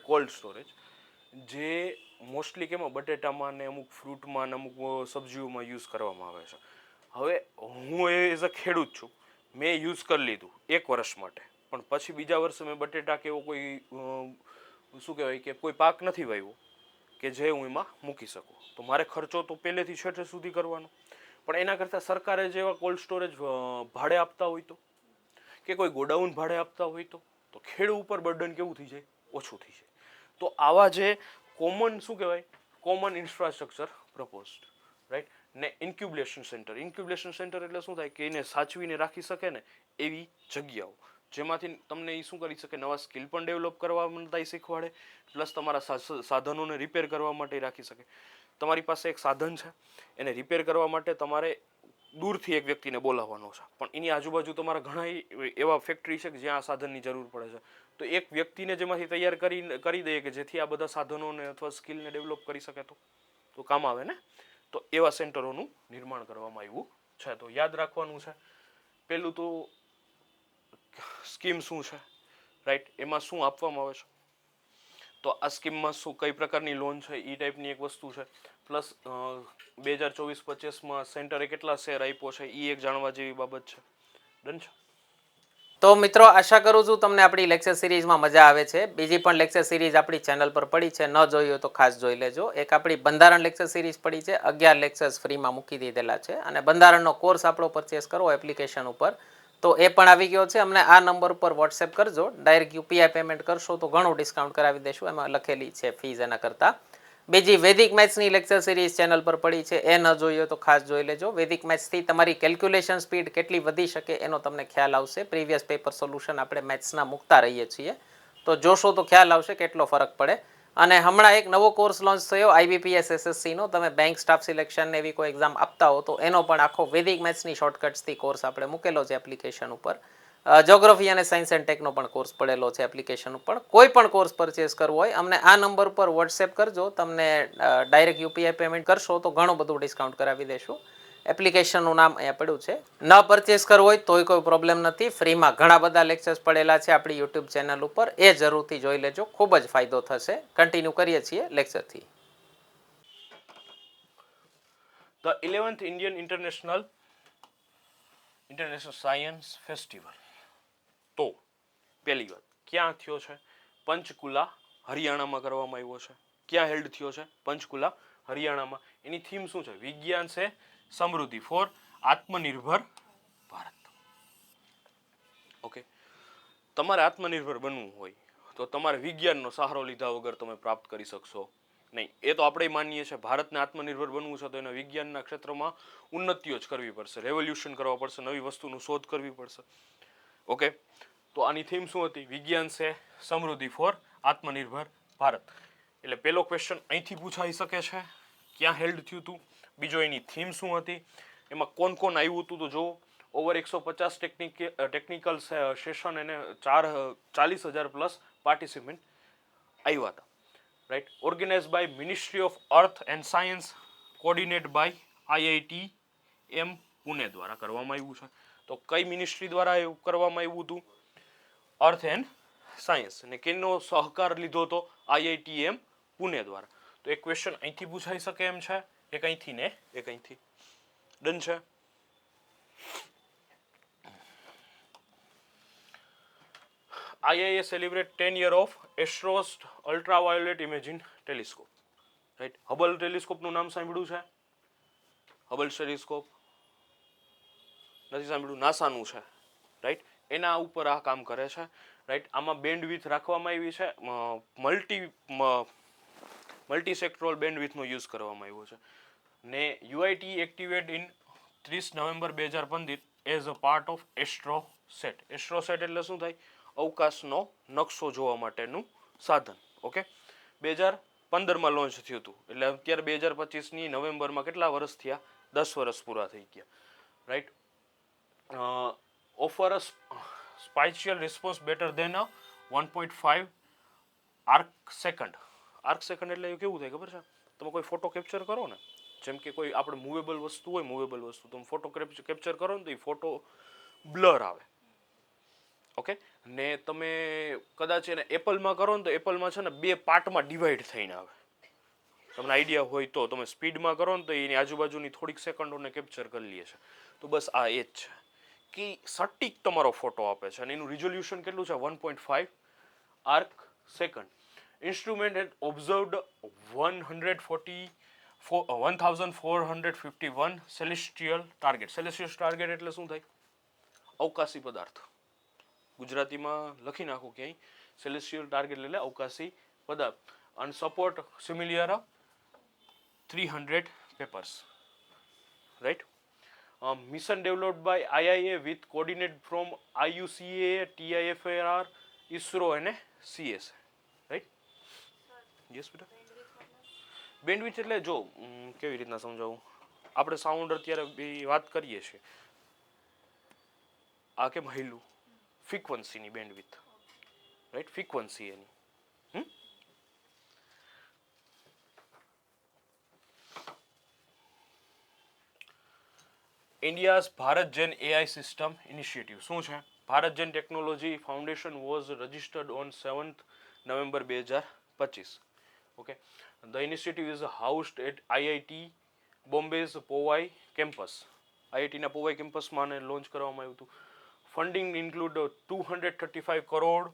કોલ્ડ સ્ટોરેજ જે મોસ્ટલી કેમાં બટેટામાં ને અમુક ફ્રૂટમાં ને અમુક સબ્જીઓમાં યુઝ કરવામાં આવે છે. હવે હું એઝ અ ખેડૂત છું, મેં યુઝ કરી લીધું 1 વર્ષ માટે, પણ પછી બીજા વર્ષે મેં બટેટા કે એવો કોઈ શું કહેવાય કે કોઈ પાક નથી વાવ્યો કે જે હું એમાં મૂકી શકું, તો મારે ખર્ચો તો પહેલેથી છેટે સુધી કરવાનો. પણ એના કરતાં સરકારે જેવા કોલ્ડ સ્ટોરેજ ભાડે આપતા હોય તો, કે કોઈ ગોડાઉન ભાડે આપતા હોય તો ખેડૂત ઉપર બર્ડન કેવું થઈ જાય? ઓછું થઈ જાય. તો આવા જે કોમન શું કહેવાય? Common infrastructure proposed. રાઈટ. ને ઇન્ક્યુબેશન સેન્ટર એટલે શું થાય? કે એને સાચવીને રાખી શકે ને એવી જગ્યાઓ, જેમાંથી તમને એ શું કરી શકે? નવા સ્કિલ પણ ડેવલપ કરવા માટે શીખવાડે, પ્લસ તમારા સાધનોને રિપેર કરવા માટે રાખી શકે. તમારી પાસે એક સાધન છે, એને રિપેર કરવા માટે તમારે દૂરથી એક વ્યક્તિને બોલાવવાનો છે, પણ એની આજુબાજુ તમારા ઘણા એવા ફેક્ટરી છે કે જ્યાં આ સાધનની જરૂર પડે છે. તો એક વ્યક્તિને જેમાંથી તૈયાર કરી દઈએ કે જેથી આ બધા સાધનોને અથવા સ્કિલને ડેવલપ કરી શકે તો કામ આવે ને. તો એવા સેન્ટરોનું નિર્માણ કરવામાં આવ્યું છે. તો યાદ રાખવાનું છે, પહેલું તો સ્કીમ શું છે, રાઈટ, એમાં શું આપવામાં આવે છે, તો આ સ્કીમમાં શું કઈ પ્રકારની લોન છે એ ટાઈપની એક વસ્તુ છે. પ્લસ 2024-25માં સેન્ટરે કેટલા શેર આપ્યો છે એ એક જાણવા જેવી બાબત છે. ડન છે. તો મિત્રો આશા કરું છું તમને આપણી લેક્ચર સિરીઝમાં મજા આવે છે. બીજી પણ લેક્ચર સિરીઝ આપણી ચેનલ પર પડી છે, ન જોઈ હોય તો ખાસ જોઈ લેજો. એક આપણી બંધારણ લેક્ચર સિરીઝ પડી છે, 11 લેક્ચર્સ ફ્રીમાં મૂકી દીધેલા છે, અને બંધારણનો કોર્સ આપણો પરચેસ કરવો એપ્લિકેશન ઉપર તો એ પણ આવી ગયો છે. અમને આ નંબર ઉપર વોટ્સએપ કરજો, ડાયરેક્ટ યુપીઆઈ પેમેન્ટ કરશો તો ઘણું ડિસ્કાઉન્ટ કરાવી દેશું, એમાં લખેલી છે ફીઝ એના કરતાં. બીજી વૈદિક મેથ્સની લેક્ચર સિરીઝ ચેનલ પર પડી છે, એ ન જોઈએ તો ખાસ જોઈ લેજો. વૈદિક મેથ્સથી તમારી કેલ્ક્યુલેશન સ્પીડ કેટલી વધી શકે એનો તમને ખ્યાલ આવશે. પ્રીવિયસ પેપર સોલ્યુશન આપણે મેથ્સના મૂકતા રહીએ છીએ, તો જોશો તો ખ્યાલ આવશે કેટલો ફરક પડે. અને હમણાં એક નવો કોર્સ લોન્ચ થયો IBPS SSCનો. તમે બેંક સ્ટાફ સિલેક્શન ને એવી કોઈ એક્ઝામ આપતા હો તો એનો પણ આખો વૈદિક મેથ્સની શોર્ટકટ્સથી કોર્સ આપણે મૂકેલો છે એપ્લિકેશન ઉપર. જ્યોગ્રાફી અને સાયન્સ એન્ડ ટેકનો પણ કોર્સ પડેલો છે એપ્લિકેશન ઉપર. કોઈ પણ કોર્સ પરચેસ કરવો હોય અમને આ નંબર પર વોટ્સએપ કરજો, તમને ડાયરેક્ટ યુપીઆઈ પેમેન્ટ કરશો તો ઘણું બધું ડિસ્કાઉન્ટ કરાવી દેશું. એપ્લિકેશનનું નામ અહીંયા પડ્યું છે. ન પરચેસ કરવું હોય તોય કોઈ પ્રોબ્લેમ નથી, ફ્રીમાં ઘણા બધા લેક્ચર્સ પડેલા છે આપણી યુટ્યુબ ચેનલ ઉપર, એ જરૂરથી જોઈ લેજો, ખૂબ જ ફાયદો થશે. કન્ટિન્યુ કરીએ છીએ લેક્ચરથી. The 11th Indian international science festival. તો પહેલી વાત ક્યાં થયો છે? પંચકુલા, હરિયાણામાં કરવામાં આવ્યો છે. ક્યાં હેલ્ડ થયો છે? પંચકુલા, હરિયાણામાં. એની થીમ શું છે? વિજ્ઞાન છે સમૃદ્ધિ ફોર આત્મનિર્ભર ભારત. ઓકે, તમારે આત્મનિર્ભર બનવું હોય તો તમારે વિજ્ઞાનનો સહારો લીધા વગર તમે પ્રાપ્ત કરી શકશો નહીં, એ તો આપણે માનીએ છીએ ભારતને આત્મનિર્ભર બનવું છે તો એને વિજ્ઞાનના ક્ષેત્રમાં ઉન્નતિઓ જ કરવી પડશે, રેવોલ્યુશન કરવા પડશે, નવી વસ્તુનું શોધ કરવી પડશે. ઓકે, તો આની થીમ શું હતી? વિજ્ઞાન છે સમૃદ્ધિ ફોર આત્મનિર્ભર ભારત. એટલે પહેલો ક્વેશ્ચન અહીંથી પૂછાઈ શકે છે, ક્યાં હેલ્ડ થયું હતું, બીજો એની થીમ શું હતી, એમાં કોણ કોણ આવ્યું હતું. તો જો ઓવર 150 ટેકનિકલ સેશન એને 40,000 પ્લસ પાર્ટિસિપન્ટ આવ્યા હતા. Right, organise by ministry of earth and science, coordinate by IITM Pune દ્વારા કરવામાં આવ્યું છે. તો કઈ મિનિસ્ટ્રી દ્વારા એવું કરવામાં આવ્યું હતું? અર્થ એન્ડ સાયન્સ. અને કેનો સહકાર લીધો હતો? IITM પુણે દ્વારા. તો એક ક્વેશ્ચન અહીંથી પૂછાઈ શકે એમ છે, એક અહીંથી ને એક અહીંથી. ડન છે. IIA celebrate 10 year of ASTRO's ultraviolet imaging telescope. Right, Hubble ટેલિસ્કોપનું નામ સાંભળ્યું છે? હબલ ટેલિસ્કોપ નથી સાંભળ્યું? નાસાનું છે. રાઈટ, એના ઉપર આ કામ કરે છે. રાઈટ, આમાં બેન્ડ વિથ રાખવામાં આવી છે, મલ્ટી સેક્ટોરલ બેન્ડ વિથનો યુઝ કરવામાં આવ્યો છે. ને UIT activate in 30 November 2015 as a part of AstroSat. AstroSat એટલે શું થાય? અવકાશનો નકશો જોવા માટેનું સાધન. ઓકે, 2015માં લોન્ચ થયું હતું, એટલે અત્યારે 2025ની નવેમ્બરમાં કેટલા વર્ષ થયા? 10 વર્ષ પૂરા થઈ ગયા. રાઈટ, ઓફર અ સ્પાઇશિયલ રિસ્પોન્સ બેટર દેન અ 1.5 આર્ક સેકન્ડ. આર્ક સેકન્ડ એટલે એ કેવું થાય ખબર છે? તમે કોઈ ફોટો કેપ્ચર કરો ને, જેમ કે કોઈ આપણે મૂવેબલ વસ્તુ હોય, મૂવેબલ વસ્તુ તમે ફોટો કેપ્ચર કરો ને તો એ ફોટો બ્લર આવે. ઓકે, ને તમે કદાચ એને એપલમાં કરો ને તો એપલમાં છે ને 2 પાર્ટમાં ડિવાઈડ થઈને આવે. તમને આઈડિયા હોય તો તમે સ્પીડમાં કરો ને તો એની આજુબાજુની થોડીક સેકન્ડોને કેપ્ચર કરી લે છે. તો બસ આ એ જ છે કે સટીક તમારો ફોટો આપે છે અને એનું રિઝોલ્યુશન કેટલું છે? 1.5 આર્ક સેકન્ડ. ઇન્સ્ટ્રુમેન્ટ હેડ observed 1451 celestial target. Celestial target એટલે શું થાય? અવકાશી પદાર્થ. ગુજરાતીમાં લખી નાખો ક્યાંય, સેલેસ્ટિયલ ટાર્ગેટ એટલે અવકાશી પદાર્થ. અને support similar 300 papers. Right, mission developed by IIA with coordinate from IUCA, TIFR, ISRO અને CSA. રાઈટ, યસ બેટા. બેન્ડવિડ્થ એટલે જો કેવી રીતના સમજાવું, આપણે સાઉન્ડ અત્યારે વાત કરીએ છીએ, આ કેમ હાઈલું? ફ્રીક્વન્સીની બેન્ડવિડ્થ. રાઈટ, ફ્રીક્વન્સી એની. India's Bharat Gen AI system initiative શું છે? Bharat Gen technology foundation was registered on 7th November 2025. Okay, the initiative is housed at IIT Bombay's Powai campus. IITના પોવાઈ કેમ્પસમાં આને લોન્ચ કરવામાં આવ્યું હતું. Funding include 235 crore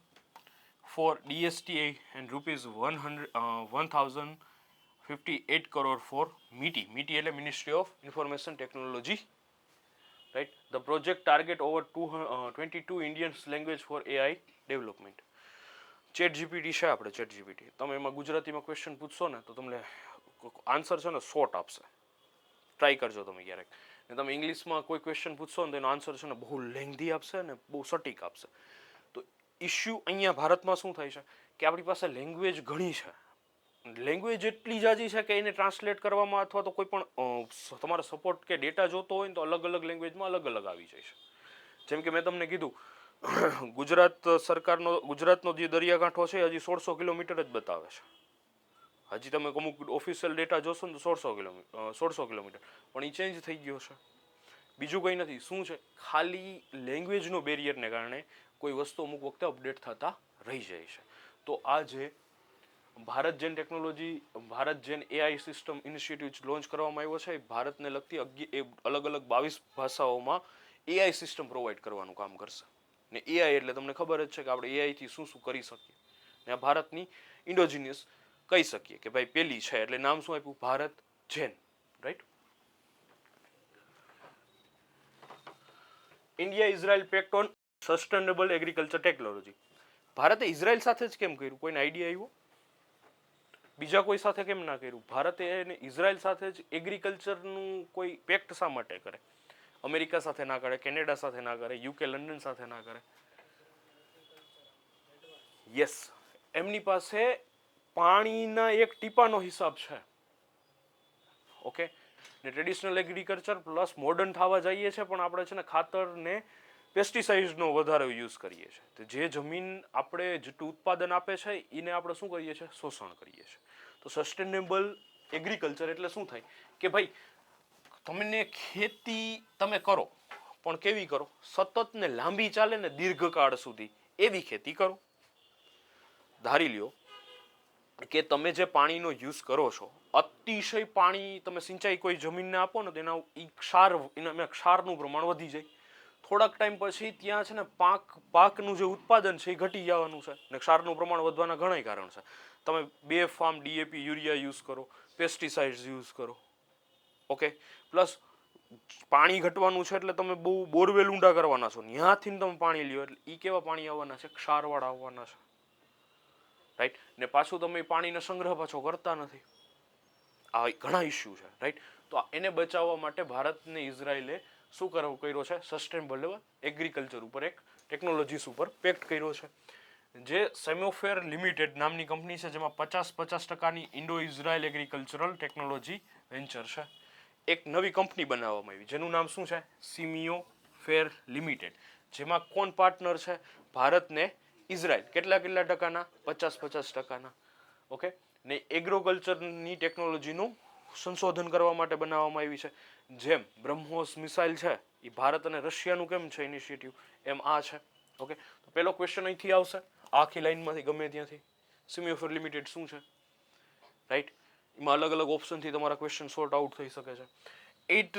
for DSTA and rupees 1058 crore for MITI. MITI એટલે Ministry of Information Technology. Right, the project target over 22 Indian language for AI development. ChatGPT છે આપણે, ChatGPT તમે એમાં ગુજરાતીમાં ક્વેશ્ચન પૂછશો ને તો તમને આન્સર છે ને શોર્ટ આપશે. ટ્રાય કરજો તમે ક્યારેક. ને તમે ઇંગ્લિશમાં કોઈ ક્વેશ્ચન પૂછશો ને તો એનો આન્સર છે ને બહુ લેન્ધી આપશે ને બહુ સટીક આપશે. તો ઇશ્યુ અહીંયા ભારતમાં શું થાય છે કે આપણી પાસે લેંગ્વેજ ઘણી છે, લેંગ્વેજ એટલી જાજી છે કે એને ટ્રાન્સલેટ કરવામાં અથવા તો કોઈ પણ તમારે સપોર્ટ કે ડેટા જોતો હોય ને તો અલગ અલગ લેંગ્વેજમાં અલગ અલગ આવી જાય છે. જેમ કે મેં તમને કીધું, ગુજરાતનો જે દરિયાકાંઠો છે હજી 1600 કિલોમીટર જ બતાવે છે. હજી તમે અમુક ઓફિશિયલ ડેટા જોશો ને તો 1600 કિલોમીટર, પણ એ ચેન્જ થઈ ગયો છે. બીજું કંઈ નથી. શું છે? ખાલી લેંગ્વેજનો બેરિયરને કારણે કોઈ વસ્તુ અમુક વખતે અપડેટ થતા રહી જાય છે. તો આ જે Bharat Gen technology, Bharat Gen AI system initiative launch કરવામાં આવ્યો છે, ભારતને લગતી અલગ અલગ 22 ભાષાઓમાં AI સિસ્ટમ પ્રોવાઈડ કરવાનું કામ કરશે. ને AI એટલે તમને ખબર જ છે કે આપણે AI થી શું શું કરી શકીએ. ને આ ભારતની ઇન્ડોજીનિયસ કહી શકીએ કે ભાઈ પેલી છે એટલે નામ શું આપ્યું? Bharat Gen. Right, India Israel pact on sustainable agriculture technology. ભારતે ઇઝરાયલ સાથે જ કેમ કર્યું? કોઈને આઈડિયા આવ્યો? બીજા કોઈ સાથે કેમ ના કર્યું? ભારતે અને ઇઝરાયલ સાથે જ એગ્રીકલ્ચરનું કોઈ પેક્ટ શા માટે કરે? અમેરિકા સાથે ના કરે, કેનેડા સાથે ના કરે, યુકે લંડન સાથે ના કરે? યસ, એમની પાસે પાણીના એક ટીપાનો હિસાબ છે. ઓકે, ને ટ્રેડિશનલ એગ્રીકલ્ચર પ્લસ મોડર્ન થવા જઈએ છે, પણ આપણે છે ને ખાતર ને પેસ્ટિસાઇડ્સનો વધારે યુઝ કરીએ છીએ. તો જે જમીન આપણે જેટલું ઉત્પાદન આપે છે એને આપણે શું કરીએ છીએ? શોષણ કરીએ છીએ. તો સસ્ટેનેબલ એગ્રીકલ્ચર એટલે શું થાય કે ભાઈ તમને ખેતી તમે કરો, પણ કેવી કરો? સતત ને લાંબી ચાલે ને દીર્ઘકાળ સુધી એવી ખેતી કરો. ધારી લ્યો કે તમે જે પાણીનો યુઝ કરો છો, અતિશય પાણી તમે સિંચાઈ કોઈ જમીનને આપો ને તો એના ક્ષારનું પ્રમાણ વધી જાય. થોડાક ટાઈમ પછી ત્યાં છે ને પાકનું જે ઉત્પાદન છે એ ઘટી જવાનું છે, ને ક્ષારનું પ્રમાણ વધવાના ઘણા કારણ છે. તમે બેફામ ડીએપી યુરિયા યુઝ કરો, પેસ્ટિસાઇડ્સ યુઝ કરો, ઓકે, પ્લસ પાણી ઘટવાનું છે એટલે તમે બહુ બોરવેલ ઊંડા કરવાના છો, ત્યાંથી તમે પાણી લ્યો એટલે એ કેવા પાણી આવવાના છે? ક્ષારવાળા આવવાના છે, રાઈટ. ને પાછું તમે પાણીનો સંગ્રહ પાછો કરતા નથી. આ ઘણા ઇસ્યુ છે, રાઈટ. તો એને બચાવવા માટે ભારત ને ઇઝરાયલે શું કર્યો છે? સસ્ટેનેબલ એગ્રીકલ્ચર ઉપર એક ટેકનોલોજીસ ઉપર પેક્ટ કર્યો છે, જે સેમોફેર લિમિટેડ નામની કંપની છે, જેમાં 50% Indo Israel agricultural technology venture છે. એક નવી કંપની બનાવવામાં આવી જેનું નામ શું છે? સિમિયોફેર લિમિટેડ, જેમાં કોણ પાર્ટનર છે? ભારત ને ઇઝરાયલ. કેટલા ટકાના? 50%. ઓકે, ને એગ્રોકલ્ચરની ટેકનોલોજીનું સંશોધન કરવા માટે બનાવવામાં આવી છે. જેમ બ્રહ્મોસ મિસાઇલ છે એ ભારત અને રશિયાનું કેમ છે ઇનિશિયેટિવ, એમ આ છે. ઓકે, તો પેલો ક્વેશ્ચન અહીંથી આવશે, આખી લાઈનમાંથી ગમે ત્યાંથી. સિમિયોફેર લિમિટેડ શું છે, રાઈટ? એમાં અલગ અલગ ઓપ્શનથી તમારા ક્વેશ્ચન સોર્ટ આઉટ થઈ શકે છે. It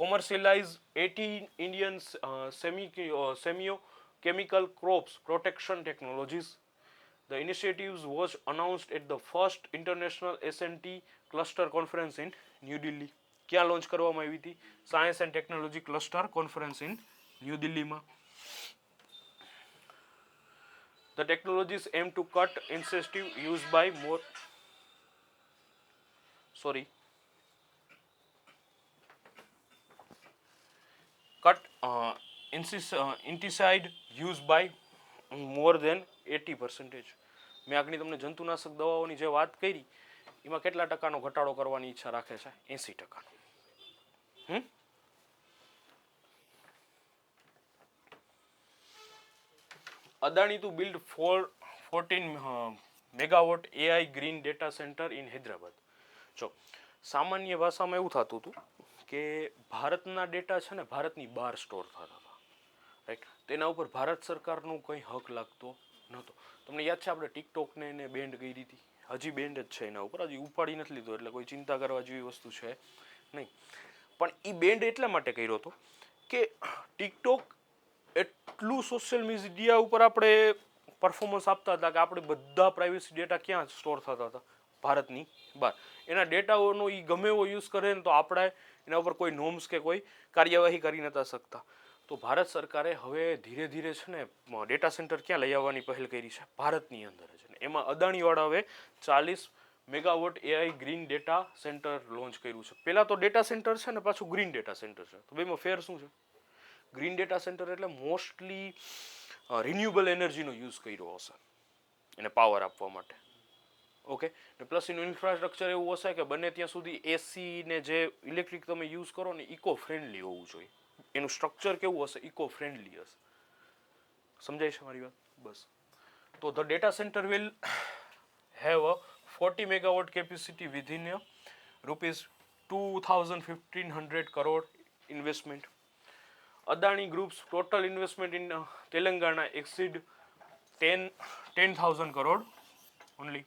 commercialize 18 Indian semio-chemical crops protection technologies. The initiative was announced at the first International S&T Cluster Conference in New Delhi. ક્યાં લોન્ચ કરવામાં આવી હતી? Science and technology cluster conference in new દિલ્હીમાં. The technologies aim to cut excessive use by insecticide use by more than 80%. મેં આગળ તમને જંતુનાશક દવાઓની જે વાત કરી એમાં કેટલા ટકાનો ઘટાડો કરવાની ઈચ્છા રાખે છે? 80%. Adani to build 14 megawatt AI green data center in Hyderabad. જો સામાન્ય ભાષામાં એવું થતું હતું કે ભારતના ડેટા છે ને ભારતની બહાર સ્ટોર થતા હતા, રાઈટ. તેના ઉપર ભારત સરકારનો કંઈ હક લાગતો નહોતો. તમને યાદ છે આપણે ટિકટોકને એને બેન્ડ કરી હતી? હજી બેન્ડ જ છે એના ઉપર, હજી ઉપાડી નથી લીધો, એટલે કોઈ ચિંતા કરવા જેવી વસ્તુ છે નહીં. પણ એ બેન્ડ એટલા માટે કર્યો હતો કે ટિકટોક એટલું સોશિયલ મીડિયા ઉપર આપણે પરફોર્મન્સ આપતા હતા કે આપણે બધા પ્રાઇવેસી ડેટા ક્યાં સ્ટોર થતા હતા? ભારતની બહાર. એના ડેટાઓનો એ ગમે એવો યુઝ કરે ને તો આપણે એના ઉપર કોઈ નોર્મ્સ કે કોઈ કાર્યવાહી કરી નતા શકતા. તો ભારત સરકારે હવે ધીરે ધીરે છે ને ડેટા સેન્ટર ક્યાં લઈ આવવાની પહેલ કરી છે? ભારતની અંદર છે. એમાં અદાણીવાળા હવે 40 megawatt AI green data centre launch કર્યું છે. પહેલાં તો ડેટા સેન્ટર છે ને પાછું ગ્રીન ડેટા સેન્ટર છે. તો બેમાં ફેર શું છે? ગ્રીન ડેટા સેન્ટર એટલે મોસ્ટલી રિન્યુએબલ એનર્જીનો યુઝ કર્યો હશે એને પાવર આપવા માટે. ઓકે, ને પ્લસ એનું ઇન્ફ્રાસ્ટ્રક્ચર એવું હશે કે બને ત્યાં સુધી એસી ને જે ઇલેક્ટ્રિક તમે યુઝ કરો ને ઇકો ફ્રેન્ડલી હોવું જોઈએ. એનું સ્ટ્રક્ચર કેવું હશે? ઇકો ફ્રેન્ડલી હશે. સમજાય છે મારી વાત? બસ. તો the data centre will have a 40 megawatt capacity within ₹2,1,500 crore investment. Adani Group's total investment in Telangana exceed 10,000 crore only.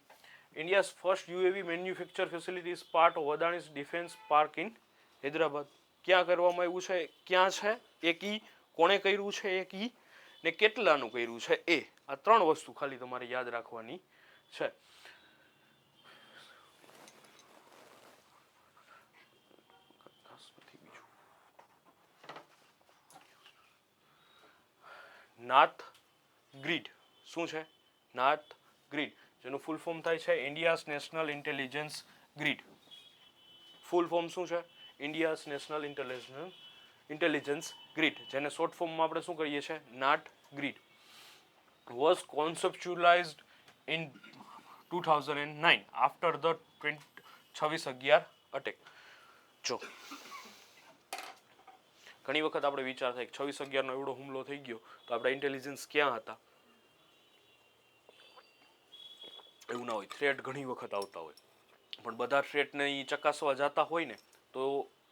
India's first UAV manufacture facility is part of Adani's defense park in Hyderabad. ક્યાં કરવામાં આવ્યું છે? ક્યાં છે? એક ઈ કોણે કર્યું છે? એક ઈ ને કેટલાનું કર્યું છે? એ આ ત્રણ વસ્તુ ખાલી તમારે યાદ રાખવાની છે. નાથ ગ્રીડ શું છે? નાથ ગ્રીડ જેનું ફૂલ ફોર્મ થાય છે India's national intelligence grid. Full form શું છે? ઇન્ડિયાઝ નેશનલ ઇન્ટેલિજન્સ ગ્રીડ, જેને શોર્ટ ફોર્મમાં આપણે શું કહીએ છીએ? Naat grid. was conceptualized in 2009 after the 26/11 attack. જો ઘણી વખત આપણે વિચાર થાય કે 26/11 નો એવડો હુમલો થઈ ગયો તો આપણા ઇન્ટેલિજન્સ ક્યાં હતા? એવું ના હોય. થ્રેટ ઘણી વખત આવતા હોય, પણ બધા થ્રેટને ચકાસવા જતા હોય ને તો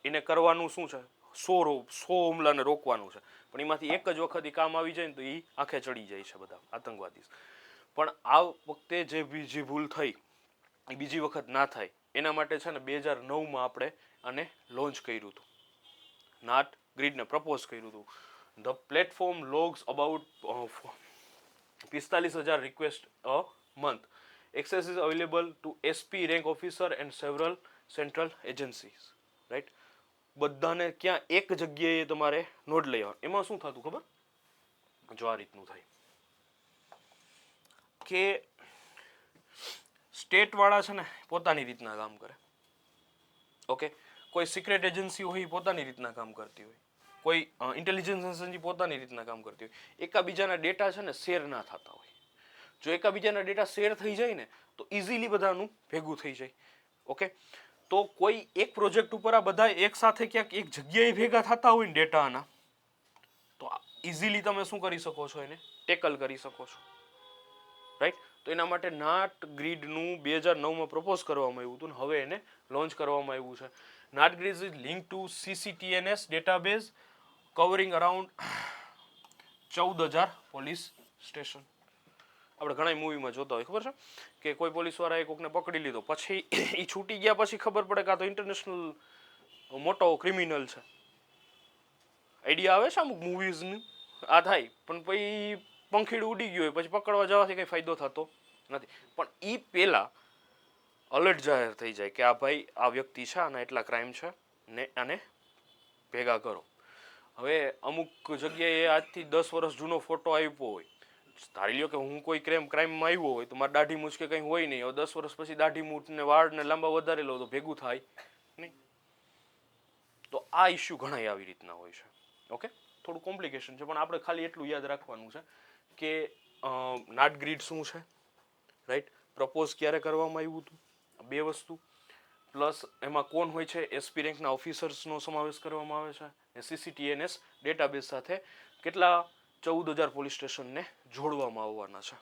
એને કરવાનું શું છે? 100 હુમલાને રોકવાનું છે, પણ એમાંથી એક જ વખત કામ આવી જાય ને તો એ આંખે ચડી જાય છે બધા આતંકવાદી. પણ આ વખતે જે બીજી ભૂલ થઈ એ બીજી વખત ના થાય એના માટે છે ને 2009માં આપણે આને લોન્ચ કર્યું હતું, નાટ ગ્રીડને પ્રપોઝ કર્યું હતું. The platform logs about 45,000 request a month. Access is available to SP rank officer and several central agencies. Right? બધાને ક્યાં એક જગ્યાએ તમારે નોંધ લઈ આવવાનું. એમાં શું થતું ખબર? જો આ રીતનું થાય કે સ્ટેટ વાળા છે ને પોતાની રીતના કામ કરે. ઓકે, કોઈ સિક્રેટ એજન્સી હોય પોતાની રીતના કામ કરતી હોય, કોઈ ઇન્ટેલિજન્સ એજન્સી પોતાની રીતના કામ કરતી હોય. એકાબીજાના ડેટા છે ને શેર ના થતા હોય. જો એકાબીજાના ડેટા શેર થઈ જાય ને તો ઇઝીલી બધાનું ભેગું થઈ જાય. ઓકે, તો કોઈ એક પ્રોજેક્ટ ઉપર આ બધા એક સાથે ક્યાંક એક જગ્યાએ ભેગા થતા હોય ને ડેટાના, તો ઇઝીલી તમે શું કરી શકો છો? એને ટેકલ કરી શકો છો. રાઈટ? તો એના માટે નાટ ગ્રીડનું 2009માં પ્રપોઝ કરવામાં આવ્યું હતું ને હવે એને લોન્ચ કરવામાં આવ્યું છે. NAT grid is link to CCTNS database covering around 14,000 police station. આપણે ઘણા મૂવીમાં જોતા હોય, ખબર છે કે કોઈ પોલીસવાળાએ કોકને પકડી લીધો, પછી એ છૂટી ગયા પછી ખબર પડે કે આ તો ઇન્ટરનેશનલ મોટો ક્રિમિનલ છે. આઈડિયા આવે છે અમુક મૂવીઝની આ થાય, પણ પછી પંખીડું ઉડી ગયું હોય પછી પકડવા જવાથી કંઈ ફાયદો થતો નથી. પણ એ પહેલાં અલર્ટ જાહેર થઈ જાય કે આ ભાઈ આ વ્યક્તિ છે, આના એટલા ક્રાઇમ છે ને આને ભેગા કરો. હવે અમુક જગ્યાએ આજથી 10 વર્ષ જૂનો ફોટો આપ્યો હોય, ધારી લ્યો કે હું કોઈ ક્રાઇમમાં આવ્યો હોય તો મારે દાઢી મૂછ કે કંઈ હોય નહીં. હવે 10 વર્ષ પછી દાઢી મૂછ ને વાળ ને લાંબા વધારે લો તો ભેગું થાય નહીં. તો આ ઇસ્યુ ઘણા આવી રીતના હોય છે. ઓકે, થોડું કોમ્પ્લિકેશન છે, પણ આપણે ખાલી એટલું યાદ રાખવાનું છે કે નાટ ગ્રીડ શું છે, રાઈટ? પ્રપોઝ ક્યારે કરવામાં આવ્યું હતું, બે વસ્તુ, પ્લસ એમાં કોણ હોય છે? SP રેન્કના ઓફિસર્સનો સમાવેશ કરવામાં આવે છે, ને CCTNS ડેટાબેઝ સાથે કેટલા 14,000 પોલીસ સ્ટેશનને જોડવામાં આવવાના છે.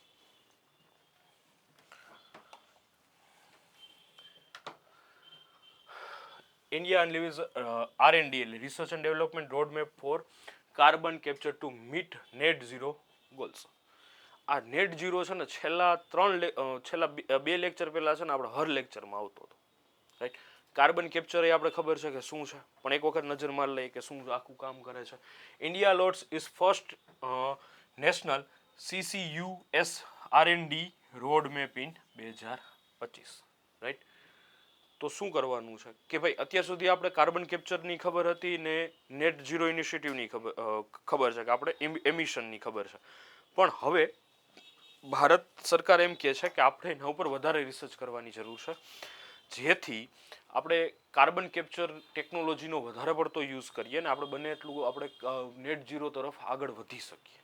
India unveils R&D research and development roadmap for carbon capture to meet net zero goals. આ નેટ ઝીરો છે ને છેલ્લા બે લેક્ચર પહેલા છે ને આપણે હર લેક્ચરમાં આવતો હતો. રાઈટ? કાર્બન કેપ્ચર એ આપણે ખબર છે કે શું છે, પણ એક વખત નજર મારી લઈએ કે શું આખું કામ કરે છે. India launch is first national CCUS R&D road map in 2025. Right? તો શું કરવાનું છે કે ભાઈ અત્યાર સુધી આપણે કાર્બન કેપ્ચરની ખબર હતી ને નેટ ઝીરો ઇનિશિયેટિવની ખબર છે કે આપણે એમિશનની ખબર છે, પણ હવે ભારત સરકાર એમ કહે છે કે આપણે એના ઉપર વધારે રિસર્ચ કરવાની જરૂર છે, જેથી આપણે કાર્બન કેપ્ચર ટેકનોલોજીનો વધારે પડતો યુઝ કરીએ ને આપણે બને એટલું આપણે નેટ ઝીરો તરફ આગળ વધી શકીએ.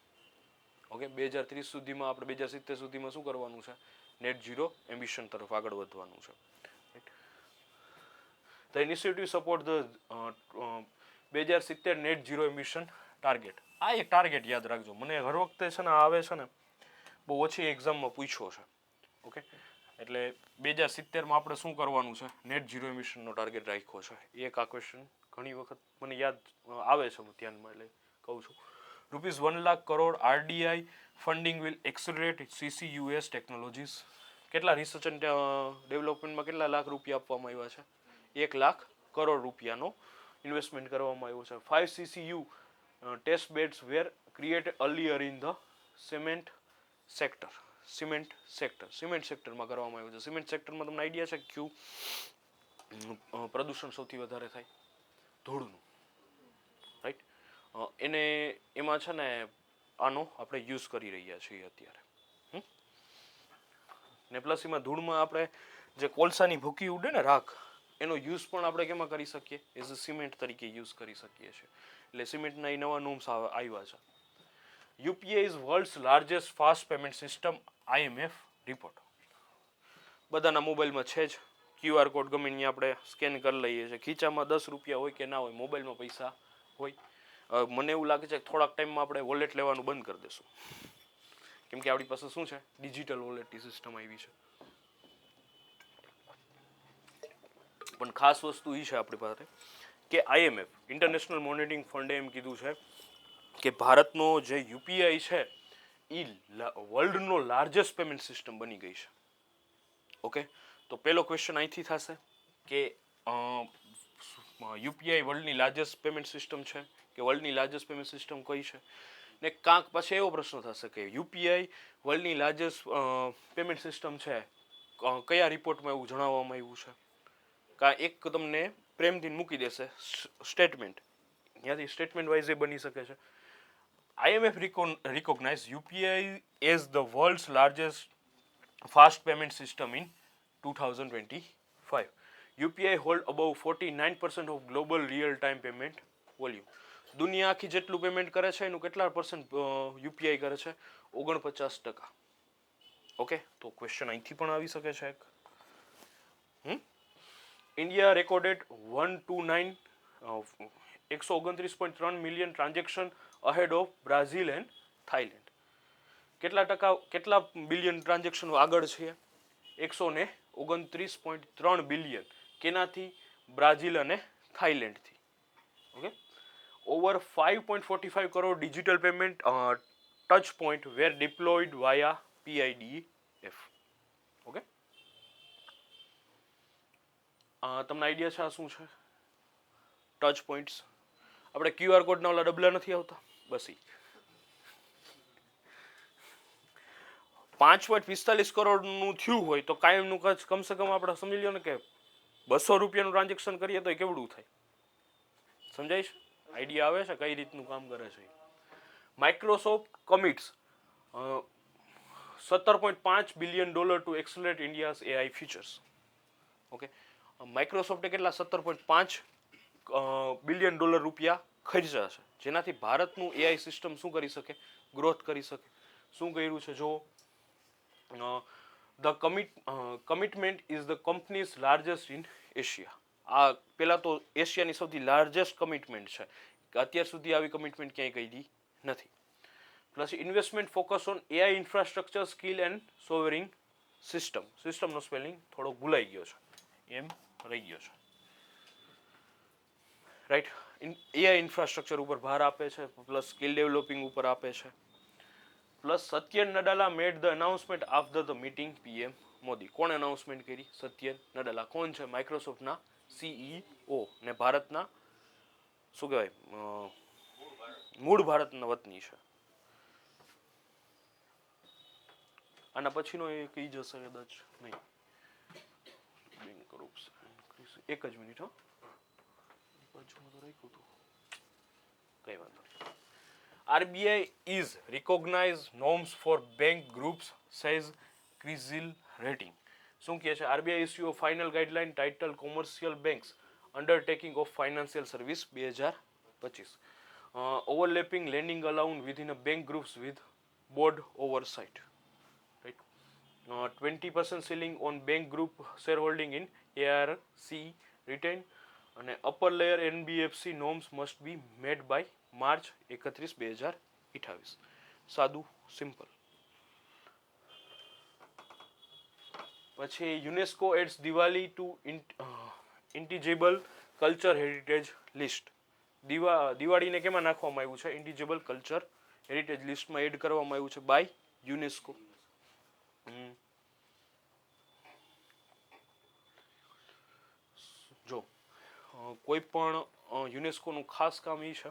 ઓકે, 2030 સુધીમાં આપણે 2070 સુધીમાં શું કરવાનું છે? નેટ ઝીરો એમિશન તરફ આગળ વધવાનું છે. The initiative support the 2070 net zero emission target. આ એક ટાર્ગેટ યાદ રાખજો, મને હર વખતે છે ને આવે છે ને બહુ ઓછી એક્ઝામમાં પૂછ્યો છે. ઓકે, એટલે 2070માં આપણે શું કરવાનું છે? નેટ ઝીરો એમિશનનો ટાર્ગેટ રાખ્યો છે. એક આ ક્વેશ્ચન ઘણી વખત મને યાદ આવે છે, હું ધ્યાનમાં એટલે કહું છું. ₹1 lakh crore RDI funding will એક્સલરેટ CCUS technologies. કેટલા રિસર્ચ એન્ડ ડેવલપમેન્ટમાં કેટલા લાખ રૂપિયા આપવામાં આવ્યા છે? 1 લાખ કરોડ રૂપિયાનો ઇન્વેસ્ટમેન્ટ કરવામાં આવ્યો છે. 5 CCU test beds were created earlier in the cement sector. Cement સેક્ટરમાં કરવામાં આવ્યું છે. સિમેન્ટ સેક્ટરમાં તમને આઈડિયા છે ક્યુ પ્રદૂષણ સૌથી વધારે થાય? ધૂળનું. રાઈટ? એમાં છે ને આનો આપણે યુઝ કરી રહ્યા છીએ અત્યારે. ને પ્લસ એમાં ધૂળમાં આપણે જે કોલસાની ભૂકી ઉડે ને રાખ, એનો યુઝ પણ આપણે કેમાં કરી શકીએ? એઝ અ સિમેન્ટ તરીકે યુઝ કરી શકીએ છીએ. એટલે સિમેન્ટના એ નવા નોમ્સ આવ્યા છે. UPI is world's largest fast payment system, IMF report. બધાના મોબાઈલમાં છે જ. QR કોડ ગમે ત્યાં આપણે સ્કેન કરી લઈએ છીએ. ખીચામાં 10 રૂપિયા હોય કે ના હોય, મોબાઈલમાં પૈસા હોય. મને એવું લાગે છે કે થોડાક ટાઈમમાં આપણે વોલેટ લેવાનું બંધ કરી દઈશું, કેમ કે આપણી પાસે શું છે? ડિજિટલ વોલેટની સિસ્ટમ આવી છે. પણ ખાસ વસ્તુ એ છે આપણી પાસે કે IMF ઇન્ટરનેશનલ મોનેટરી ફંડે એમ કીધું છે કે ભારતનો જે યુપીઆઈ છે એ વર્લ્ડનો લાર્જેસ્ટ પેમેન્ટ સિસ્ટમ બની ગઈ છે. ઓકે, તો પહેલો ક્વેશ્ચન અહીંથી થશે કે યુપીઆઈ વર્લ્ડની લાર્જેસ્ટ પેમેન્ટ સિસ્ટમ છે કે વર્લ્ડની લાર્જેસ્ટ પેમેન્ટ સિસ્ટમ કઈ છે? ને કાંક પછી એવો પ્રશ્ન થશે કે યુપીઆઈ વર્લ્ડની લાર્જેસ્ટ પેમેન્ટ સિસ્ટમ છે, કયા રિપોર્ટમાં એવું જણાવવામાં આવ્યું છે? કા એક તમને પ્રેમથી મૂકી દેશે સ્ટેટમેન્ટ, ત્યાંથી સ્ટેટમેન્ટ વાઇઝ એ બની શકે છે. IMF recognize UPI as the world's largest fast payment system in 2025. UPI hold above 49% of global real-time payment volume. દુનિયા આખી જેટલું પેમેન્ટ કરે છે એનું કેટલા % યુપીઆઈ કરે છે? 49%. ઓકે, તો ક્વેશ્ચન અહીંથી પણ આવી શકે છે એક. India recorded 129.3 million transaction ahead of Brazil and Thailand. કેટલા બિલિયન ટ્રાન્ઝેક્શન આગળ છે? 129.3 બિલિયન. કેનાથી? બ્રાઝિલ અને થાઇલેન્ડથી. Okay, over 5.45 crore digital payment touch point were deployed via PIDF. Okay, તમને આઈડિયા છે આ શું છે? Touch points. આપણે QR કોડના ઓલા ડબલા નથી આવતા, બસ ઈ. 5.45 કરોડનું થયું હોય તો કાયમનું કમસે કમ આપણે સમજી લો ને કે 200 રૂપિયાનું ટ્રાન્ઝેક્શન કરીએ તો કેવડું થાય? સમજાય છે? આઈડિયા આવે છે કઈ રીતનું કામ કરે છે? Microsoft commits $17.5 billion to accelerate India's AI features. Okay, માઇક્રોસોફ્ટે કેટલા $17.5 બિલિયન રૂપિયા ખર્ચ્યા છે, જેનાથી ભારતનું AI સિસ્ટમ શું કરી શકે? ગ્રોથ કરી શકે. શું કર્યું છે જો? The commitment is the companies largest in Asia. આ પહેલાં તો એશિયાની સૌથી લાર્જેસ્ટ કમિટમેન્ટ છે. અત્યાર સુધી આવી કમિટમેન્ટ ક્યાંય કરી નથી. Plus investment focus on AI infrastructure skill and sovereign system. સિસ્ટમનો સ્પેલિંગ થોડોક ભૂલાઈ ગયો છે, એમ રહી ગયો છે. રાઈટ, AI ઇન્ફ્રાસ્ટ્રક્ચર ઉપર ભાર આપે છે, પ્લસ સ્કિલ ડેવલપિંગ ઉપર આપે છે. Plus Satya Nadella made the announcement after the meeting PM Modi. કોણ અનાઉન્સમેન્ટ કરી? સત્ય નડાલા. કોણ છે? માઇક્રોસોફ્ટના CEO ને ભારતના શું કહેવાય મૂળ ભારતના વતની છે. આના પછીનો એ કહી જશે કદાચ નહીં. એક જ મિનિટ, હો, કઈ વાંધો નહીં. RBI is recognized norms for bank groups, says CRISIL rating. શું કહે છે? RBI issue of final guideline titled Commercial Banks Undertaking of Financial Service 2025. Overlapping lending allowed within a bank groups with board oversight. Right? 20% ceiling on bank group shareholding in ARC retained. અને upper layer NBFC norms must be met by March 31, 2028. સાદું, સિમ્પલ. પછી UNESCO adds Diwali to intangible culture heritage list. દિવાળીને કેમાં નાખવામાં આવ્યું છે? Intangible culture heritage લિસ્ટમાં એડ કરવામાં આવ્યું છે બાય યુનેસ્કો. જો કોઈ પણ યુનેસ્કોનું ખાસ કામ એ છે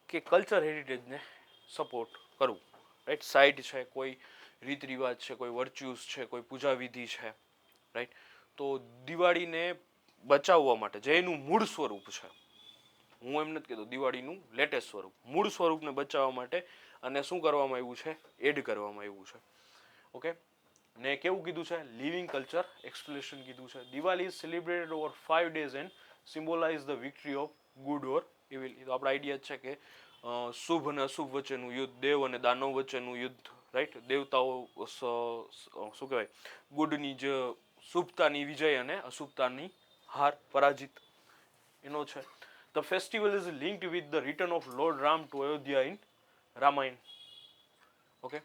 કે કલ્ચર હેરિટેજને સપોર્ટ કરવું. રાઈટ, સાઇટ છે, કોઈ રીત રિવાજ છે, કોઈ વર્ચ્યુઝ છે, કોઈ પૂજા વિધિ છે. રાઈટ, તો દિવાળીને બચાવવા માટે જે એનું મૂળ સ્વરૂપ છે, હું એમ નથી કહેતો દિવાળીનું લેટેસ્ટ સ્વરૂપ, મૂળ સ્વરૂપને બચાવવા માટે અને શું કરવામાં આવ્યું છે? એડ કરવામાં આવ્યું છે. ઓકે, ને કેવું કીધું છે, લિવિંગ કલ્ચર એક્સપ્લેનેશન કીધું છે. Diwali is celebrated over 5 days and symbolise the victory of good or evil. એ તો આપણો આઈડિયા જ છે કે શુભ અને અશુભ વચ્ચેનું યુદ્ધ, દેવ અને દાનવ વચ્ચેનું યુદ્ધ, રાઈટ. દેવતાઓ શું કહેવાય, ગુડની જે શુભતાની વિજય અને અશુભતાની હાર, પરાજિત, એનો છે. The festival is linked with the return of lord Ram to Ayodhya in Ramayan. Okay.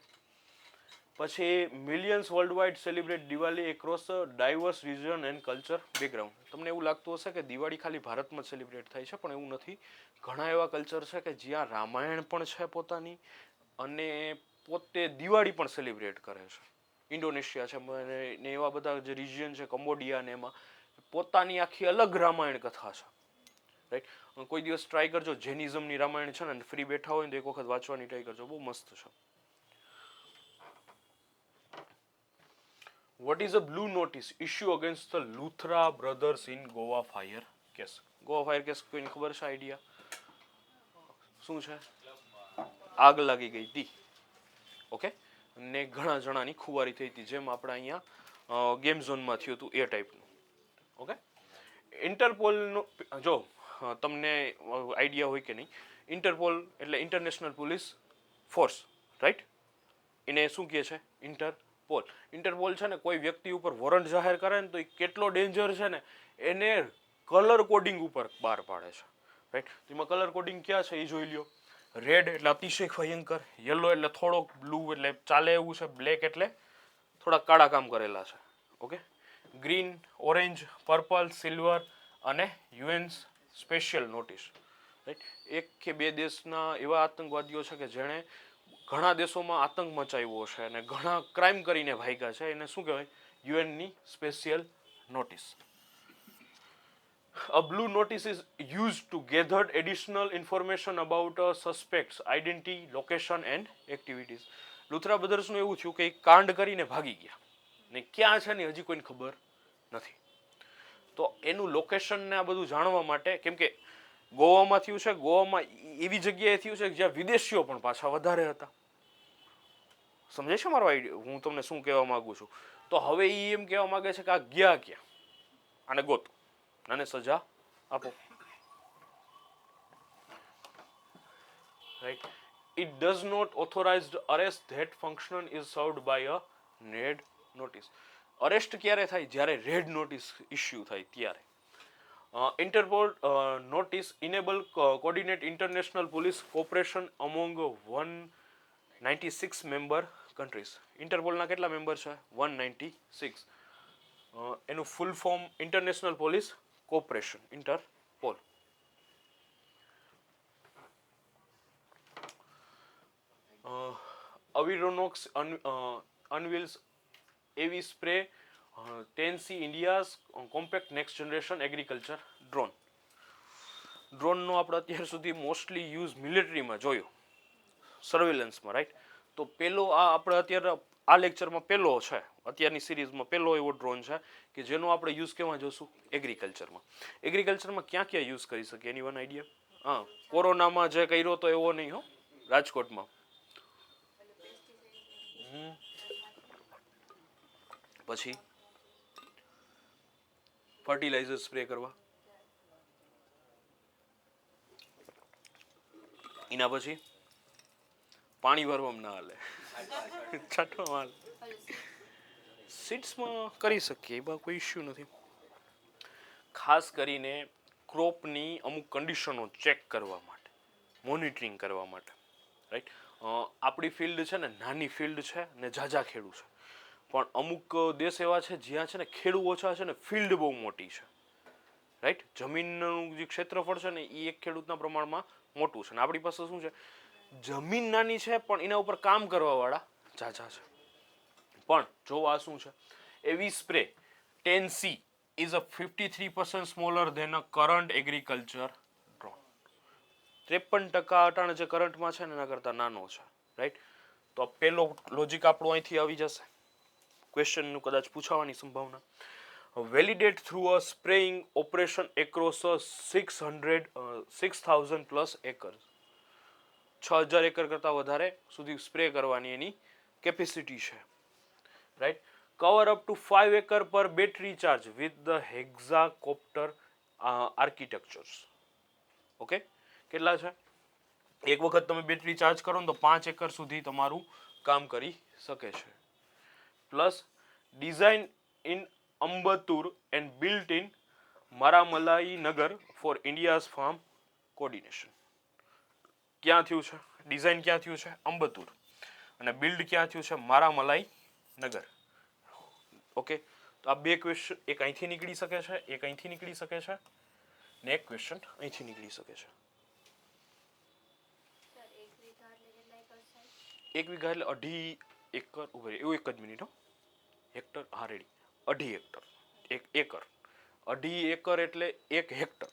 પછી millions world wide celebrate Diwali across diverse region and culture background. તમને એવું લાગતું હશે કે દિવાળી ખાલી ભારતમાં સેલિબ્રેટ થાય છે, પણ એવું નથી. ઘણા એવા કલ્ચર છે કે જ્યાં રામાયણ પણ છે પોતાની, અને પોતે દિવાળી પણ સેલિબ્રેટ કરે છે. ઇન્ડોનેશિયા છે ને એવા બધા જે રિજિયન છે, કંબોડિયા ને એમાં પોતાની આખી અલગ રામાયણ કથા છે, રાઈટ. કોઈ દિવસ ટ્રાય કરજો, જૈનિઝમની રામાયણ છે ને, ફ્રી બેઠા હોય ને તો એક વખત વાંચવાની ટ્રાય કરજો, બહુ મસ્ત છે. What is a blue notice issue against the Luthra brothers in Goa fire case? Goa fire case કોઈને ખબર છે, આઈડિયા શું છે? આગ લાગી ગઈ હતી, ઓકે, ને ઘણા જણાની ખુવારી થઈ હતી, જેમ આપણે અહીંયા ગેમ ઝોનમાં થયું હતું એ ટાઈપનું. ઓકે. ઇન્ટરપોલનો જો તમને આઈડિયા હોય કે નહીં, ઇન્ટરપોલ એટલે ઇન્ટરનેશનલ પોલીસ ફોર્સ, રાઈટ. એને શું કહે છે? ઇન્ટરપોલ. ઇન્ટરપોલ છે ને કોઈ વ્યક્તિ ઉપર વોરંટ જાહેર કરે ને તો એ કેટલો ડેન્જર છે ને એને કલર કોડિંગ ઉપર બહાર પાડે છે, રાઈટ. એમાં કલર કોડિંગ ક્યાં છે એ જોઈ લ્યો. રેડ એટલે અતિશય ભયંકર, યલો એટલે થોડોક, બ્લુ એટલે ચાલે એવું છે, બ્લેક એટલે થોડા કાળા કામ કરેલા છે, okay. Green, orange, purple, silver અને યુએન સ્પેશિયલ નોટિસ, રાઈટ. એક કે બે દેશના એવા આતંકવાદીઓ છે કે જેણે ઘણા દેશોમાં આતંક મચાવ્યો છે અને ઘણા ક્રાઇમ કરીને ભાગ્યા છે, એને શું કહેવાય? યુએનની special notice. A blue notice is used to gather additional information about a suspect's identity, location and activities. Luthra બ્રધર્સનું એવું થયું કે કાંડ કરીને ભાગી ગયા ને ક્યાં છે ને હજી કોઈને ખબર નથી. તો એનું લોકેશન ને આ બધું જાણવા માટે, કેમ કે ગોવામાં થયું છે, ગોવામાં એવી જગ્યાએ થયું છે જ્યાં વિદેશીઓ પણ પાછા વધારે હતા. સમજાય છે મારો આઈડિયા, હું તમને શું કહેવા માંગુ છું? તો હવે એ એમ કહેવા માંગે છે કે આ ગયા ક્યાં, આને ગોતો, આને સજા આપો, right. It does not authorize the arrest. That function is served by a red notice. Arrest ક્યારે થાય? જ્યારે રેડ નોટિસ ઇસ્યુ થાય ત્યારે. Interpol notice enable coordinate international police cooperation among 196 member countries. ઇન્ટરપોલના કેટલા મેમ્બર છે? 196. એનું full form international police cooperation, Interpol. Avironox unveils AV spray 10C India's compact next generation agriculture drone. ડ્રોનનો આપણે અત્યાર સુધી mostly use મિલિટરીમાં જોયો, સર્વેલન્સમાં, right. તો પેલો આ આપણે અત્યારે આ લેક્ચરમાં પેલો છે, અત્યારની સિરીઝમાં પેલો એવો ડ્રોન છે કે જેનો આપણે યુઝ કેમાં જોશું? એગ્રીકલ્ચરમાં. એગ્રીકલ્ચરમાં ક્યાં ક્યાં યુઝ કરી શકીએ? એની વન આઈડિયા? હા, કોરોનામાં જે કર્યો તો એવો નહીં હો, રાજકોટમાં. પછી ફર્ટિલાઇઝર સ્પ્રે કરવા, એના પછી પાણી ભરવામાં ના હાલે, છાંટવામાં હાલે. સીડ્સમાં કરી શકીએ, એમાં કોઈ ઇશ્યુ નથી. ખાસ કરીને ક્રોપની અમુક કન્ડિશનો ચેક કરવા માટે, મોનિટરિંગ કરવા માટે, રાઈટ. આપણી ફિલ્ડ છે ને નાની ફિલ્ડ છે ને ઝાઝા ખેડૂ છે, પણ અમુક દેશ એવા છે જ્યાં છે ને ખેડૂ ઓછા છે ને ફિલ્ડ બહુ મોટી છે, રાઈટ. જમીનનું જે ક્ષેત્રફળ છે ને એ એક ખેડૂતના પ્રમાણમાં મોટું છે, ને આપણી પાસે શું છે? જમીન નાની છે પણ એના ઉપર કામ કરવાવાળા ઝાઝા છે. પણ જો આ શું છે? એવી spray 10C is a 53% smaller than a current agriculture drone. 53% અટાણે જે કરંટમાં છે ને એના કરતાં નાનો છે, રાઈટ. તો પેલો લોજિક આપણો અહીંથી આવી જશે, ક્વેશ્ચનનું કદાચ પૂછાવાની સંભાવના. Validate through a spraying operation across a 6,000 plus acres. 6,000 acre કરતાં વધારે સુધી સ્પ્રે કરવાની એની કેપેસિટી છે, right. cover up to 5 acre per battery charge with the hexacopter architectures. Okay, કેટલા છે? એક વખત તમે બેટરી ચાર્જ કરો ને તો 5 એકર સુધી તમારું કામ કરી શકે છે. Plus design in Ambattur and built in Maraimalai Nagar for India's farm coordination. ક્યાં થયું છે? ડિઝાઇન ક્યાં થયું છે? અંબતુર. અને બિલ્ડ ક્યાં થયું છે? મારામલાઈ નગર. ઓકે, તો આ બે ક્વેશ્ચન, એક અહીંથી નીકળી શકે છે, એક અહીંથી નીકળી શકે છે, ને એક ક્વેશ્ચન અહીંથી નીકળી શકે છે. 1 વીઘા એટલે 2.5 એકર. ઉભે એવું, એક જ મિનિટ હો. હેક્ટર, હા રેડી. 2.5 hectare, 1 acre. 2.5 એકર એટલે 1 હેક્ટર.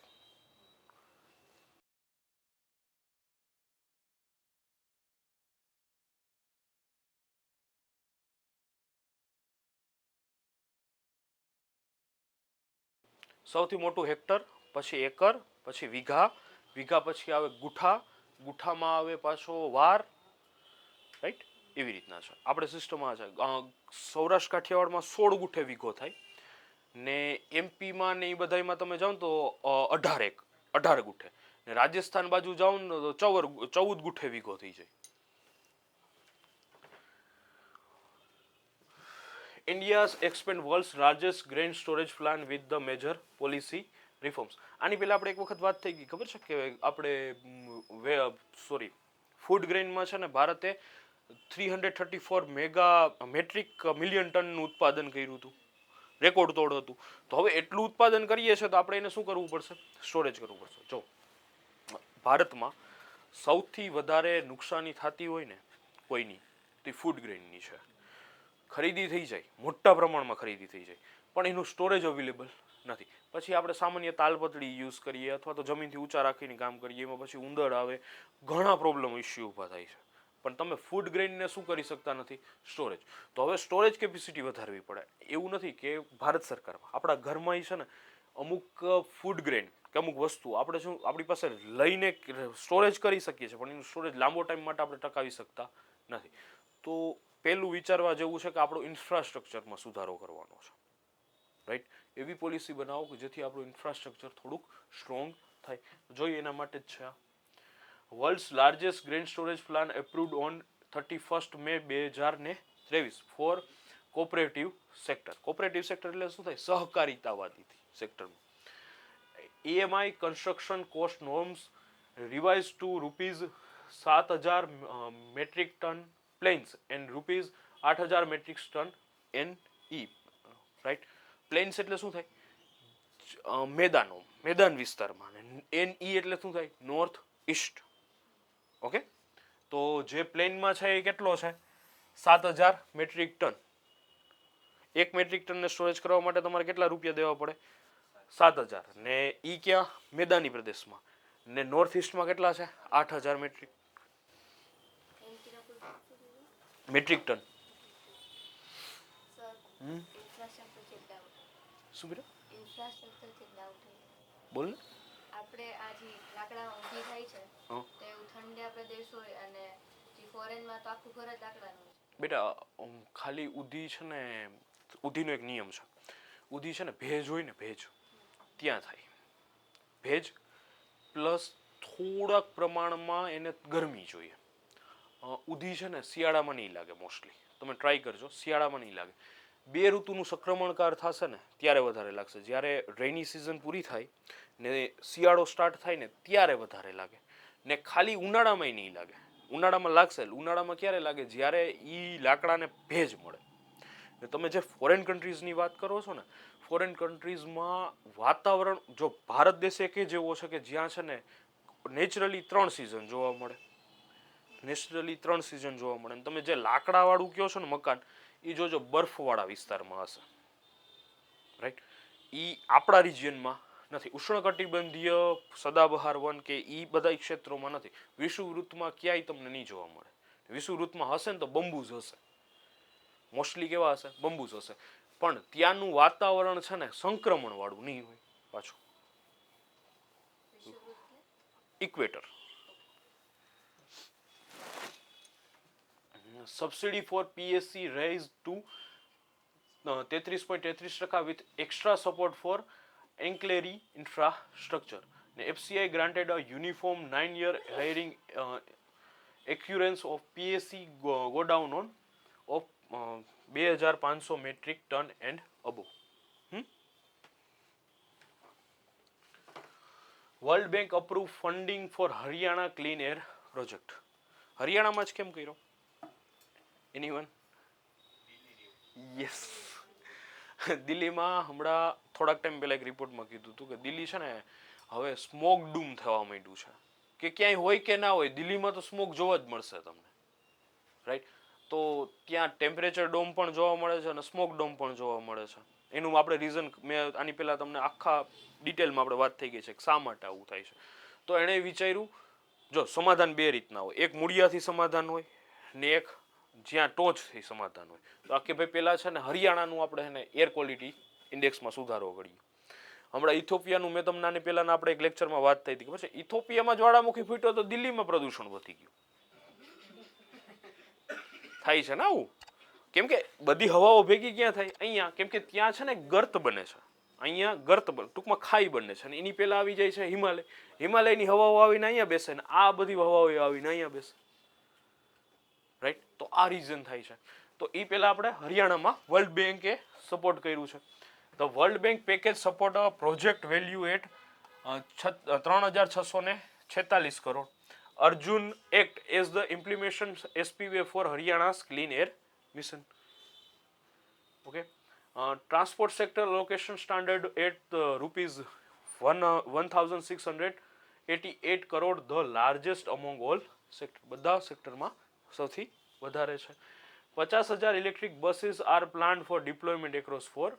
સૌથી મોટું હેક્ટર, પછી એકર, પછી વીઘા, વીઘા પછી આવે ગુઠા, ગુઠામાં આવે પાછો વાર, રાઈટ? એવી રીતના છે આપણે સિસ્ટમમાં છે. સૌરાષ્ટ્ર કાઠિયાવાડમાં 16 ગુઠે વીઘો થાય, ને એમપીમાં ને એ બધામાં તમે જાઓ ને તો 18 ગુઠે, ને રાજસ્થાન બાજુ જાઓ ને તો 14 ગુઠે વીઘો થઈ જાય. India's expand world's largest grain storage plant with the major policy reforms. આની પહેલા આપણે એક વખત વાત થઈ ગઈ, ખબર છે કે આપણે ફૂડ ગ્રેઇનમાં છે ને ભારતે 334 મેટ્રિક મિલિયન ટનનું ઉત્પાદન કર્યું હતું, રેકોર્ડ તોડ હતું. તો હવે એટલું ઉત્પાદન કરીએ છીએ તો આપણે એને શું કરવું પડશે? સ્ટોરેજ કરવું પડશે. જો ભારતમાં સૌથી વધારે નુકસાની થતી હોય ને કોઈની, તે ફૂડ ગ્રેઇનની છે. ખરીદી થઈ જાય, મોટા પ્રમાણમાં ખરીદી થઈ જાય, પણ એનું સ્ટોરેજ અવેલેબલ નથી. પછી આપણે સામાન્ય તાલપત્રી યુઝ કરીએ અથવા તો જમીનથી ઊંચા રાખીને કામ કરીએ, એમાં પછી ઉંદર આવે, ઘણા પ્રોબ્લેમ ઇસ્યુ ઊભા થાય છે. પણ તમે ફૂડ ગ્રેઇનને શું કરી શકતા નથી? સ્ટોરેજ. તો હવે સ્ટોરેજ કેપેસિટી વધારવી પડે. એવું નથી કે ભારત સરકારમાં, આપણા ઘરમાં છે ને અમુક ફૂડ ગ્રેઇન કે અમુક વસ્તુ આપણે શું આપણી પાસે લઈને સ્ટોરેજ કરી શકીએ છીએ, પણ એનું સ્ટોરેજ લાંબો ટાઈમ માટે આપણે ટકાવી શકતા નથી. તો પહેલું વિચારવા જેવું છે કે આપણું ઇન્ફ્રાસ્ટ્રક્ચરમાં સુધારો કરવાનો છે, રાઈટ? એવી પોલિસી બનાવો કે જેથી આપણું ઇન્ફ્રાસ્ટ્રક્ચર થોડુંક સ્ટ્રોંગ થાય. જોઈએ એના માટે જ છે આ. World's largest grain storage plan approved on 31 May 2023 for cooperative sector. Cooperative sector એટલે શું થાય? સહકારિતાવાદી સેક્ટરમાં. EMI construction cost norms revise to ₹7,000 metric ton plains and ₹8,000 metric ton NE, right? Plains એટલે શું થાય? મેદાનો, મેદાન વિસ્તારમાં. NE એટલે શું થાય? North East. ઓકે, તો જે પ્લેનમાં છે એ કેટલો છે? 7,000 મેટ્રિક ટન. 1 મેટ્રિક ટનને સ્ટોરેજ કરવા માટે તમારે કેટલા રૂપિયા દેવા પડે? 7,000. ને ઈ ક્યાં? મેદાની પ્રદેશમાં. ને નોર્થ ઈસ્ટમાં કેટલા છે? 8,000 મેટ્રિક ટન. શું બેટા? બોલ ને. આપણે આ જે લાકડા ઊભી થાય છે તો એવું ઠંડા પ્રદેશ હોય અને જે ફોરેનમાં તો આખું ઘર જ લાકડાનું હોય. બેટા ખાલી ઉધી છે ને, ઉધીનો એક નિયમ છે. ઉધી છે ને ભેજ હોય ને, ભેજ ત્યાં થાય. ભેજ પ્લસ થોડાક પ્રમાણમાં એને ગરમી જોઈએ. ઉધી છે ને શિયાળામાં નહીં લાગે મોસ્ટલી. તમે ટ્રાય કરજો, શિયાળામાં નહીં લાગે. 2 ઋતુનું સંક્રમણકાર થશે ને ત્યારે વધારે લાગશે. જ્યારે રેની સિઝન પૂરી થાય ને શિયાળો સ્ટાર્ટ થાય ને ત્યારે વધારે લાગે. ને ખાલી ઉનાળામાં નહીં લાગે. ઉનાળામાં લાગશે. ઉનાળામાં ક્યારે લાગે? જ્યારે એ લાકડાને ભેજ મળે. ને તમે જે ફોરેન કન્ટ્રીઝની વાત કરો છો ને, ફોરેન કન્ટ્રીઝમાં વાતાવરણ, જો ભારત દેશ એક જેવો છે કે જ્યાં છે ને નેચરલી 3 સિઝન જોવા મળે. નેચરલી 3 સિઝન જોવા મળે. તમે જે લાકડાવાળું કહો છો ને મકાન, એ જોજો બરફવાળા વિસ્તારમાં હશે, રાઈટ? એ આપણા રિજિયનમાં નથી. ઉષ્ણકટિબંધીય સદાબહાર વન કે એ બધા ક્ષેત્રોમાં નથી. વિષુવવૃત્તમાં ક્યાંય તમને નહીં જોવા મળે. વિષુવવૃત્તમાં હશે ને તો બંબૂઝ હશે, મોસ્ટલી કેવા હશે? બંબૂઝ હશે. પણ ત્યાંનું વાતાવરણ છે ને સંક્રમણ વાળું નહીં હોય પાછું. Equator. Subsidy for PSC raised to 33.33% with extra support for ancillary infrastructure. FCI granted a uniform 9-year hiring accuracy of PSC go down on of 2500 metric ton and above. World Bank approve funding for Haryana clean air project. હરિયાણામાં જ કેમ કર્યો? Anyone? Yes. દિલ્હીમાં હમણાં થોડાક time પહેલા એક રિપોર્ટમાં કીધું હતું કે દિલ્હી છે ને હવે સ્મોક ડૂમ થવા માંડ્યું છે, કે ક્યાંય હોય કે ના હોય દિલ્હીમાં તો સ્મોક જોવા જ મળશે તમને, રાઈટ? તો ત્યાં ટેમ્પરેચર ડોમ પણ જોવા મળે છે અને સ્મોક ડોમ પણ જોવા મળે છે. એનું આપણે રીઝન મેં આની પહેલાં તમને આખા ડિટેલમાં આપણે વાત થઈ ગઈ છે કે શા માટે આવું થાય છે. તો એણે વિચાર્યું, જો સમાધાન બે રીતના હોય, એક મૂળિયાથી સમાધાન હોય ને એક જ્યાં ટોચથી સમાધાન હોય. તો આ કે ભાઈ પહેલાં છે ને હરિયાણાનું આપણે એને એર ક્વોલિટી ઇન્ડેક્સમાં સુધારો કરીએ. હમણાં ઇથોપિયાનું મેં તમને આની પહેલાંના આપણે એક લેક્ચરમાં વાત થઈ હતી, ખબર છે? ઇથોપિયામાં જ્વાળામુખી ફૂટ્યો તો દિલ્હીમાં પ્રદૂષણ વધી ગયું. થાય છે ને આવું? કેમ કે બધી હવાઓ ભેગી ક્યાં થાય? અહીંયા. કેમ કે ત્યાં છે ને ગર્ત બને છે, અહીંયા ગર્ત બને, ટૂંકમાં ખાઈ બને છે, અને એની પહેલા આવી જાય છે હિમાલય. હિમાલયની હવાઓ આવીને અહીંયા બેસે ને આ બધી હવાઓ આવીને અહીંયા બેસે, રાઈટ? તો આ રીઝન થાય છે. તો એ પહેલા આપણે હરિયાણામાં વર્લ્ડ બેંકે સપોર્ટ કર્યું છે. The world bank package support a project value at 3646 crore. Arjun act as the implementation SPV for Haryana's clean air mission. Okay. Transport sector location standard at rupees 1688 crore, the largest among all sector. બધા સેક્ટરમાં સૌથી વધારે છે. 50,000 electric buses are planned for deployment across 4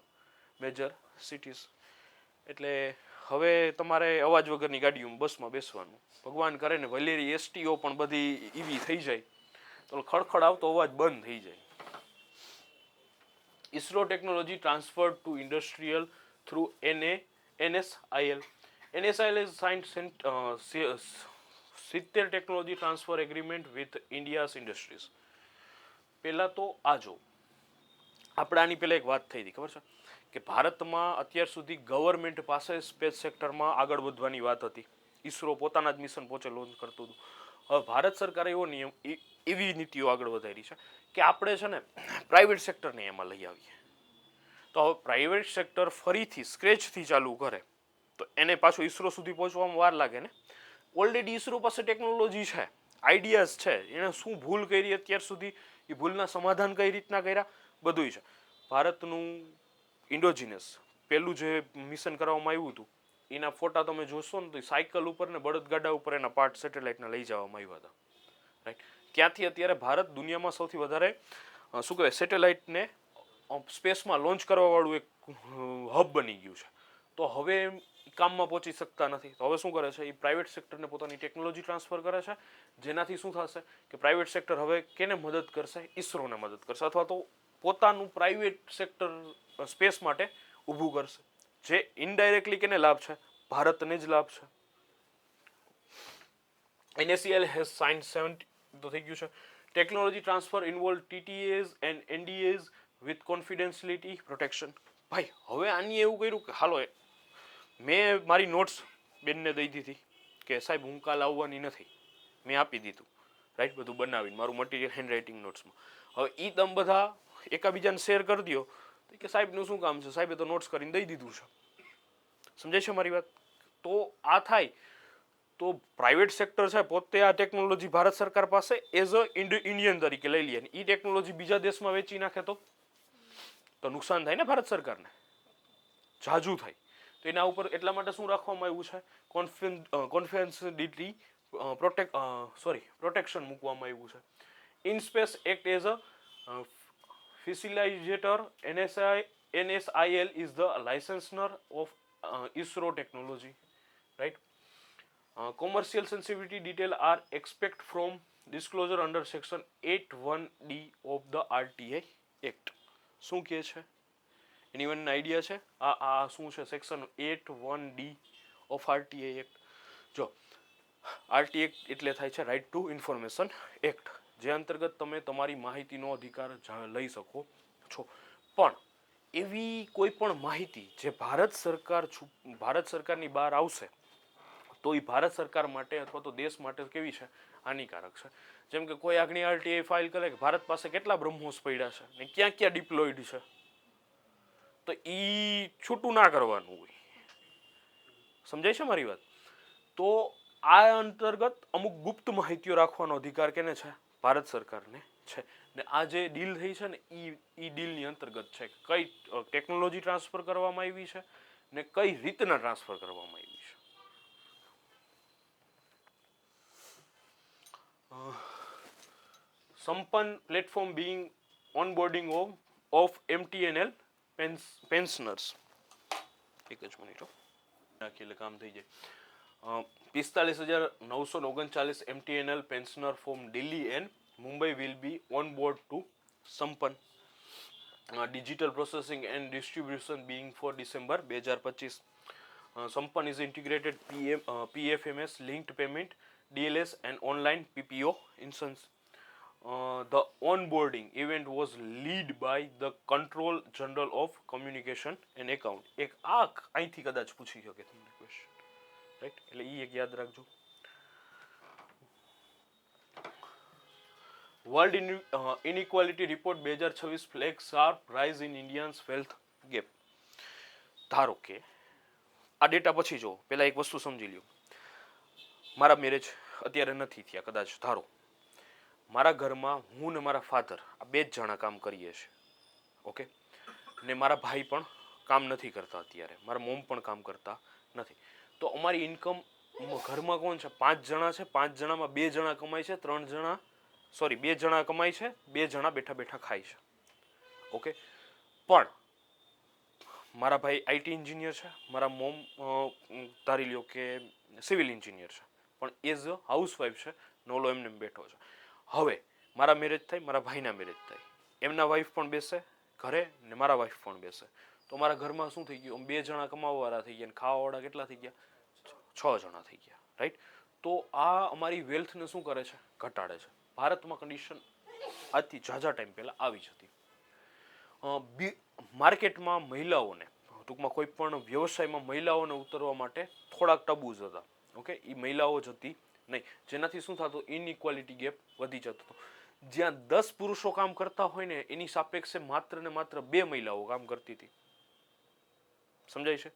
major cities. એટલે હવે તમારે અવાજ વગરની ગાડીઓમાં બસમાં બેસવાનું. ભગવાન કરે ને વલેરી એસટીઓ પણ બધી ઈવી થઈ જાય તો ખડખડ આવતો અવાજ બંધ થઈ જાય. ISRO technology transferred to industrial through NSIL. NSIL has signed 70 technology transfer agreement with India's industries. પહેલા તો આ જો આપણે આની પહેલા એક વાત થઈ હતી, ખબર છે કે ભારતમાં અત્યાર સુધી ગવર્મેન્ટ પાસે સ્પેસ સેક્ટરમાં આગળ વધવાની વાત હતી. ઈસરો પોતાના જ મિશન પોતે લોન્ચ કરતું હતું. હવે ભારત સરકારે એવો નિયમ એવી નીતિઓ આગળ વધારી છે કે આપણે છે ને પ્રાઇવેટ સેક્ટરને એમાં લઈ આવીએ. તો હવે પ્રાઇવેટ સેક્ટર ફરીથી સ્ક્રેચથી ચાલુ કરે તો એને પાછું ઈસરો સુધી પહોંચવામાં વાર લાગે ને. ઓલરેડી ઈસરો પાસે ટેકનોલોજી છે, આઈડિયાઝ છે, એણે શું ભૂલ કરી અત્યાર સુધી, એ ભૂલના સમાધાન કઈ રીતના કર્યા, બધું છે. ભારતનું ઇન્ડોજીનસ પહેલું જે મિશન કરવામાં આવ્યું હતું એના ફોટા તમે જોશો ને તો સાયકલ ઉપર ને બળદગાડા ઉપર એના પાર્ટ સેટેલાઇટને લઈ જવામાં આવ્યા હતા, રાઈટ? ત્યાંથી અત્યારે ભારત દુનિયામાં સૌથી વધારે શું કહેવાય સેટેલાઇટને સ્પેસમાં લોન્ચ કરવાવાળું એક હબ બની ગયું છે. તો હવે કામમાં પહોંચી શકતા નથી, તો હવે શું કરે છે, એ પ્રાઇવેટ સેક્ટરને પોતાની ટેકનોલોજી ટ્રાન્સફર કરે છે, જેનાથી શું થશે કે પ્રાઇવેટ સેક્ટર હવે કેને મદદ કરશે? ઈસરોને મદદ કરશે, અથવા તો પોતાનું પ્રાઇવેટ સેક્ટર સ્પેસ માટે ઊભું કરશે, જે ઇનડાયરેક્ટલી કેને લાભ છે? ભારતને જ લાભ છે. NSCL has signed 70 તો થઈ ગયું છે. Technology transfer involve TTAs and NDAs with confidentiality protection. ભાઈ હવે આની એવું કર્યું કે હાલો મેં મારી નોટ્સ બેનને દઈ દીધી કે સાહેબ હું કાલ આવવાની નથી, મેં આપી દીધું, રાઈટ? બધું બનાવીને મારું મટીરિયલ હેન્ડ રાઇટિંગ નોટ્સમાં. હવે એ તમે બધા એકાબીજાને શેર કરી દો કે સાહેબનું શું કામ છે, સાહેબે તો નોટ્સ કરીને દઈ દીધું છે. સમજાય છે મારી વાત? તો આ થાય તો પ્રાઇવેટ સેક્ટર છે પોતે આ ટેકનોલોજી ભારત સરકાર પાસે એઝ અ ઇન્ડિયન તરીકે લઈ લે, એ ટેકનોલોજી બીજા દેશમાં વેચી નાખે તો નુકસાન થાય ને ભારત સરકારને, જાજુ થાય. તો એના ઉપર એટલા માટે શું રાખવામાં આવ્યું છે? કોન્ફિડેન્શિયલિટી પ્રોટેક્શન મૂકવામાં આવ્યું છે. In space act as a facilitator. NSIL is the licensor of ISRO technology, right? Commercial sensitivity detail are expected from disclosure under section 81D of the RTA Act. શું કહે છે? એનીવન આઈડિયા છે આ શું છે? Section 81D of RTA act. જો RTA act એટલે થાય છે રાઇટ ટુ ઇન્ફોર્મેશન એક્ટ, જે અંતર્ગત તમે તમારી માહિતીનો અધિકાર લઈ શકો છો. પણ એવી કોઈ પણ માહિતી જે ભારત સરકારની બહાર આવશે તો એ ભારત સરકાર માટે અથવા તો દેશ માટે કેવી છે, હાનિકારક છે. જેમ કે કોઈ આગની આરટીઆઈ ફાઇલ કરે કે ભારત પાસે કેટલા બ્રહ્મોસ પડ્યા છે ને ક્યાં ક્યાં ડિપ્લોઇડ છે, તો ઈ છૂટું ના કરવાનું હોય. સમજાય છે મારી વાત? તો આ અંતર્ગત અમુક ગુપ્ત માહિતીઓ રાખવાનો અધિકાર કેને છે? ભારત સરકારને છે. ને આ જે ડીલ થઈ છે ને ઈ ડીલની અંતર્ગત છે કઈ ટેકનોલોજી ટ્રાન્સફર કરવામાં આવી છે ને કઈ રીતના ટ્રાન્સફર કરવામાં આવી છે. Sampann platform being onboarding of MTNL pensioners. એક જ મિનિટ નાખી એટલે કામ થઈ જાય. 45,939 MTNL pensioner from Delhi and Mumbai will be on board to Sampann. Digital processing and distribution being for December 2025. Sampann is integrated PFMS linked payment, DLS and online PPO instance. The onboarding event was led by the Control General of Communication and Account. એક આ અહીંથી કદાચ પૂછી શકે તમને question, right? એટલે ઈ એક યાદ રાખજો. World inequality report 2026 flag sharp rise in Indians wealth gap. ધારો કે આ ડેટા પછી જો પહેલા એક વસ્તુ સમજી લ્યો. મારા મેરેજ અત્યારે નથી થયા, કદાચ ધારો મારા ઘરમાં હું ને મારા ફાધર આ બે જ જણા કામ કરીએ છીએ, ઓકે, ને મારા ભાઈ પણ કામ નથી કરતા અત્યારે, મારા મોમ પણ કામ કરતા નથી. તો અમારી ઇન્કમ ઘરમાં કોણ છે? 5 જણા છે. 5 જણામાં 2 જણા કમાય છે, 2 જણા કમાય છે, 2 જણા બેઠા બેઠા ખાય છે, ઓકે. પણ મારા ભાઈ આઈટી એન્જિનિયર છે, મારા મોમ ધારી લ્યો કે સિવિલ એન્જિનિયર છે, પણ એઝ અ હાઉસવાઈફ છે, નોલો એમને બેઠો છે. હવે મારા મેરેજ થાય, મારા ભાઈના મેરેજ થાય, એમના વાઈફ પણ બેસે ઘરે ને મારા વાઈફ પણ બેસે, તો મારા ઘરમાં શું થઈ ગયું? 2 જણા કમાવાવાળા થઈ ગયા, ખાવાવાળા કેટલા થઈ ગયા? 6 જણા થઈ ગયા, રાઈટ? તો આ અમારી વેલ્થને શું કરે છે? ઘટાડે છે. ભારતમાં કન્ડિશન આજથી ઝાઝા ટાઈમ પહેલા આવી જ હતી. માર્કેટમાં મહિલાઓને ટૂંકમાં કોઈ પણ વ્યવસાયમાં મહિલાઓને ઉતરવા માટે થોડાક ટબુઝ હતા, ઓકે. એ મહિલાઓ જ હતી નહીં, જેનાથી શું થતું? ઇનઇક્વાલિટી ગેપ વધી જતો હતો. જ્યાં 10 પુરુષો કામ કરતા હોય ને એની સાપેક્ષે માત્ર ને માત્ર 2 મહિલાઓ કામ કરતી હતી. સમજાય છે?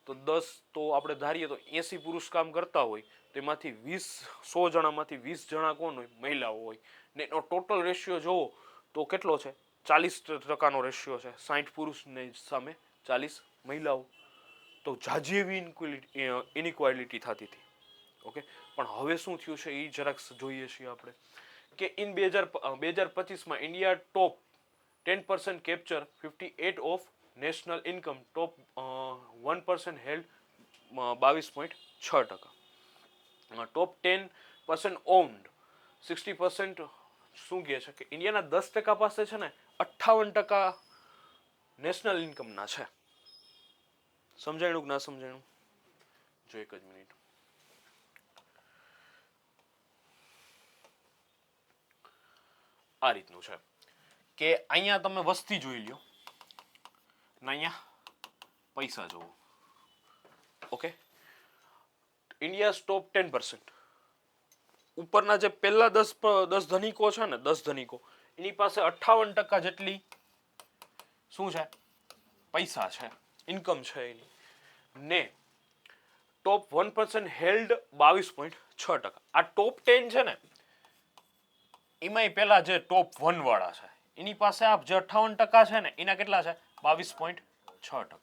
તો 10 તો આપણે ધારીએ તો 80 પુરુષ કામ કરતા હોય તો એમાંથી 100 જણામાંથી 20 જણા કોણ હોય? મહિલાઓ હોય. ને એનો ટોટલ રેશિયો જોવો તો કેટલો છે? 40% રેશિયો છે, 60 પુરુષની સામે 40 મહિલાઓ. તો ઝાઝી એવી ઇનઇક્વાલિટી થતી હતી, ઓકે. પણ હવે શું થયું છે એ જરાક જોઈએ છીએ આપણે કે ઇન 2025માં India top 10% capture 58 of national income, top 1% held 22.6%, top 10% owned 60%. શું કહે છે કે ઇન્ડિયાના 10% પાસે છે ને 58% નેશનલ ઇન્કમના છે. સમજાણું કે ના સમજાણું? જો એક જ મિનિટ. આ રીતનું છે કે અહીંયા તમે વસ્તી જોઈ લ્યો ને અહીંયા પૈસા જોવો, ઓકે. India top 10%. ઉપરના જે પહેલા 10 ધનિકો છે ને, 10 ધનિકો, એની પાસે 58% જેટલી શું છે? પૈસા છે, ઇન્કમ છે એની. ને ટોપ 1% હેલ્ડ 22.6%. આ ટોપ 10 છે ને એમાંય પેલા જે ટોપ 1 વાળા છે એની પાસે આ જે 58% છે ને એના કેટલા છે? 22.6%.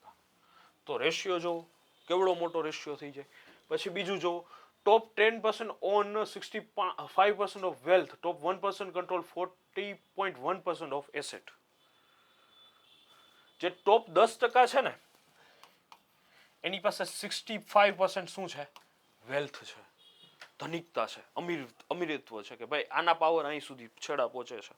તો રેશિયો જોવો કેવડો મોટો રેશિયો થઈ જાય. પછી બીજું જોવો, ટોપ 10% on 65% of wealth, top 1% control 40.1% of asset. જે ટોપ 10% છે ને એની પાસે 65% શું છે? વેલ્થ છે, ધનિકતા છે, અમીરત્વ છે કે ભાઈ આના પાવર અહીં સુધી છેડા પહોંચે છે.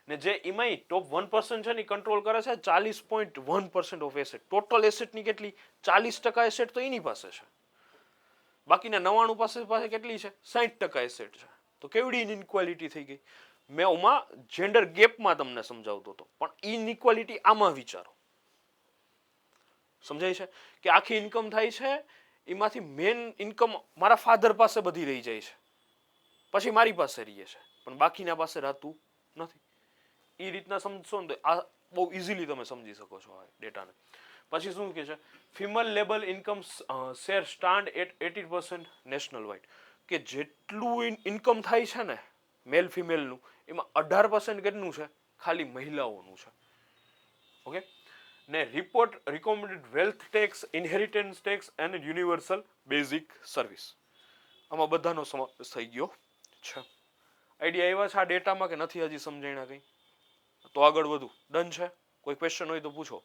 ને જે એમાંય ટોપ 1% છે ને કંટ્રોલ કરે છે 40.1% ઓફ એસેટ. ટોટલ એસેટની કેટલી? 40% એસેટ તો એની પાસે છે, બાકીના 99% પાસે કેટલી છે? 60% એસેટ છે. તો કેવડી ઇનઇક્વાલિટી થઈ ગઈ. મેં ઓમાં જેન્ડર ગેપમાં તમને સમજાવતો હતો, પણ ઇનઇક્વાલિટી આમાં વિચારો. સમજાય છે કે આખી ઇન્કમ થાય છે એમાંથી મેન ઇન્કમ મારા ફાધર પાસે બધી રહી જાય છે, પછી મારી પાસે રહીએ છે, પણ બાકીના પાસે રહેતું નથી. એ રીતના સમજશો ને તો આ બહુ ઇઝીલી તમે સમજી શકો છો આ ડેટાને. પછી શું કહે છે, female labour income share stand at 80% national wide, કે જેટલું ઇન્કમ થાય છે ને મેલ ફિમેલનું એમાં 18% કેટલું છે, ખાલી મહિલાઓનું છે. ઓકે, ને report recommended wealth tax, inheritance tax and universal basic service, આમાં બધાનો સમાવેશ થઈ ગયો છે. આઈડિયા આવ્યા છે આ ડેટામાં કે નથી હજી સમજાણ્યા કંઈ? તો આગળ વધુ. ડન છે? કોઈ ક્વેશ્ચન હોય તો પૂછો,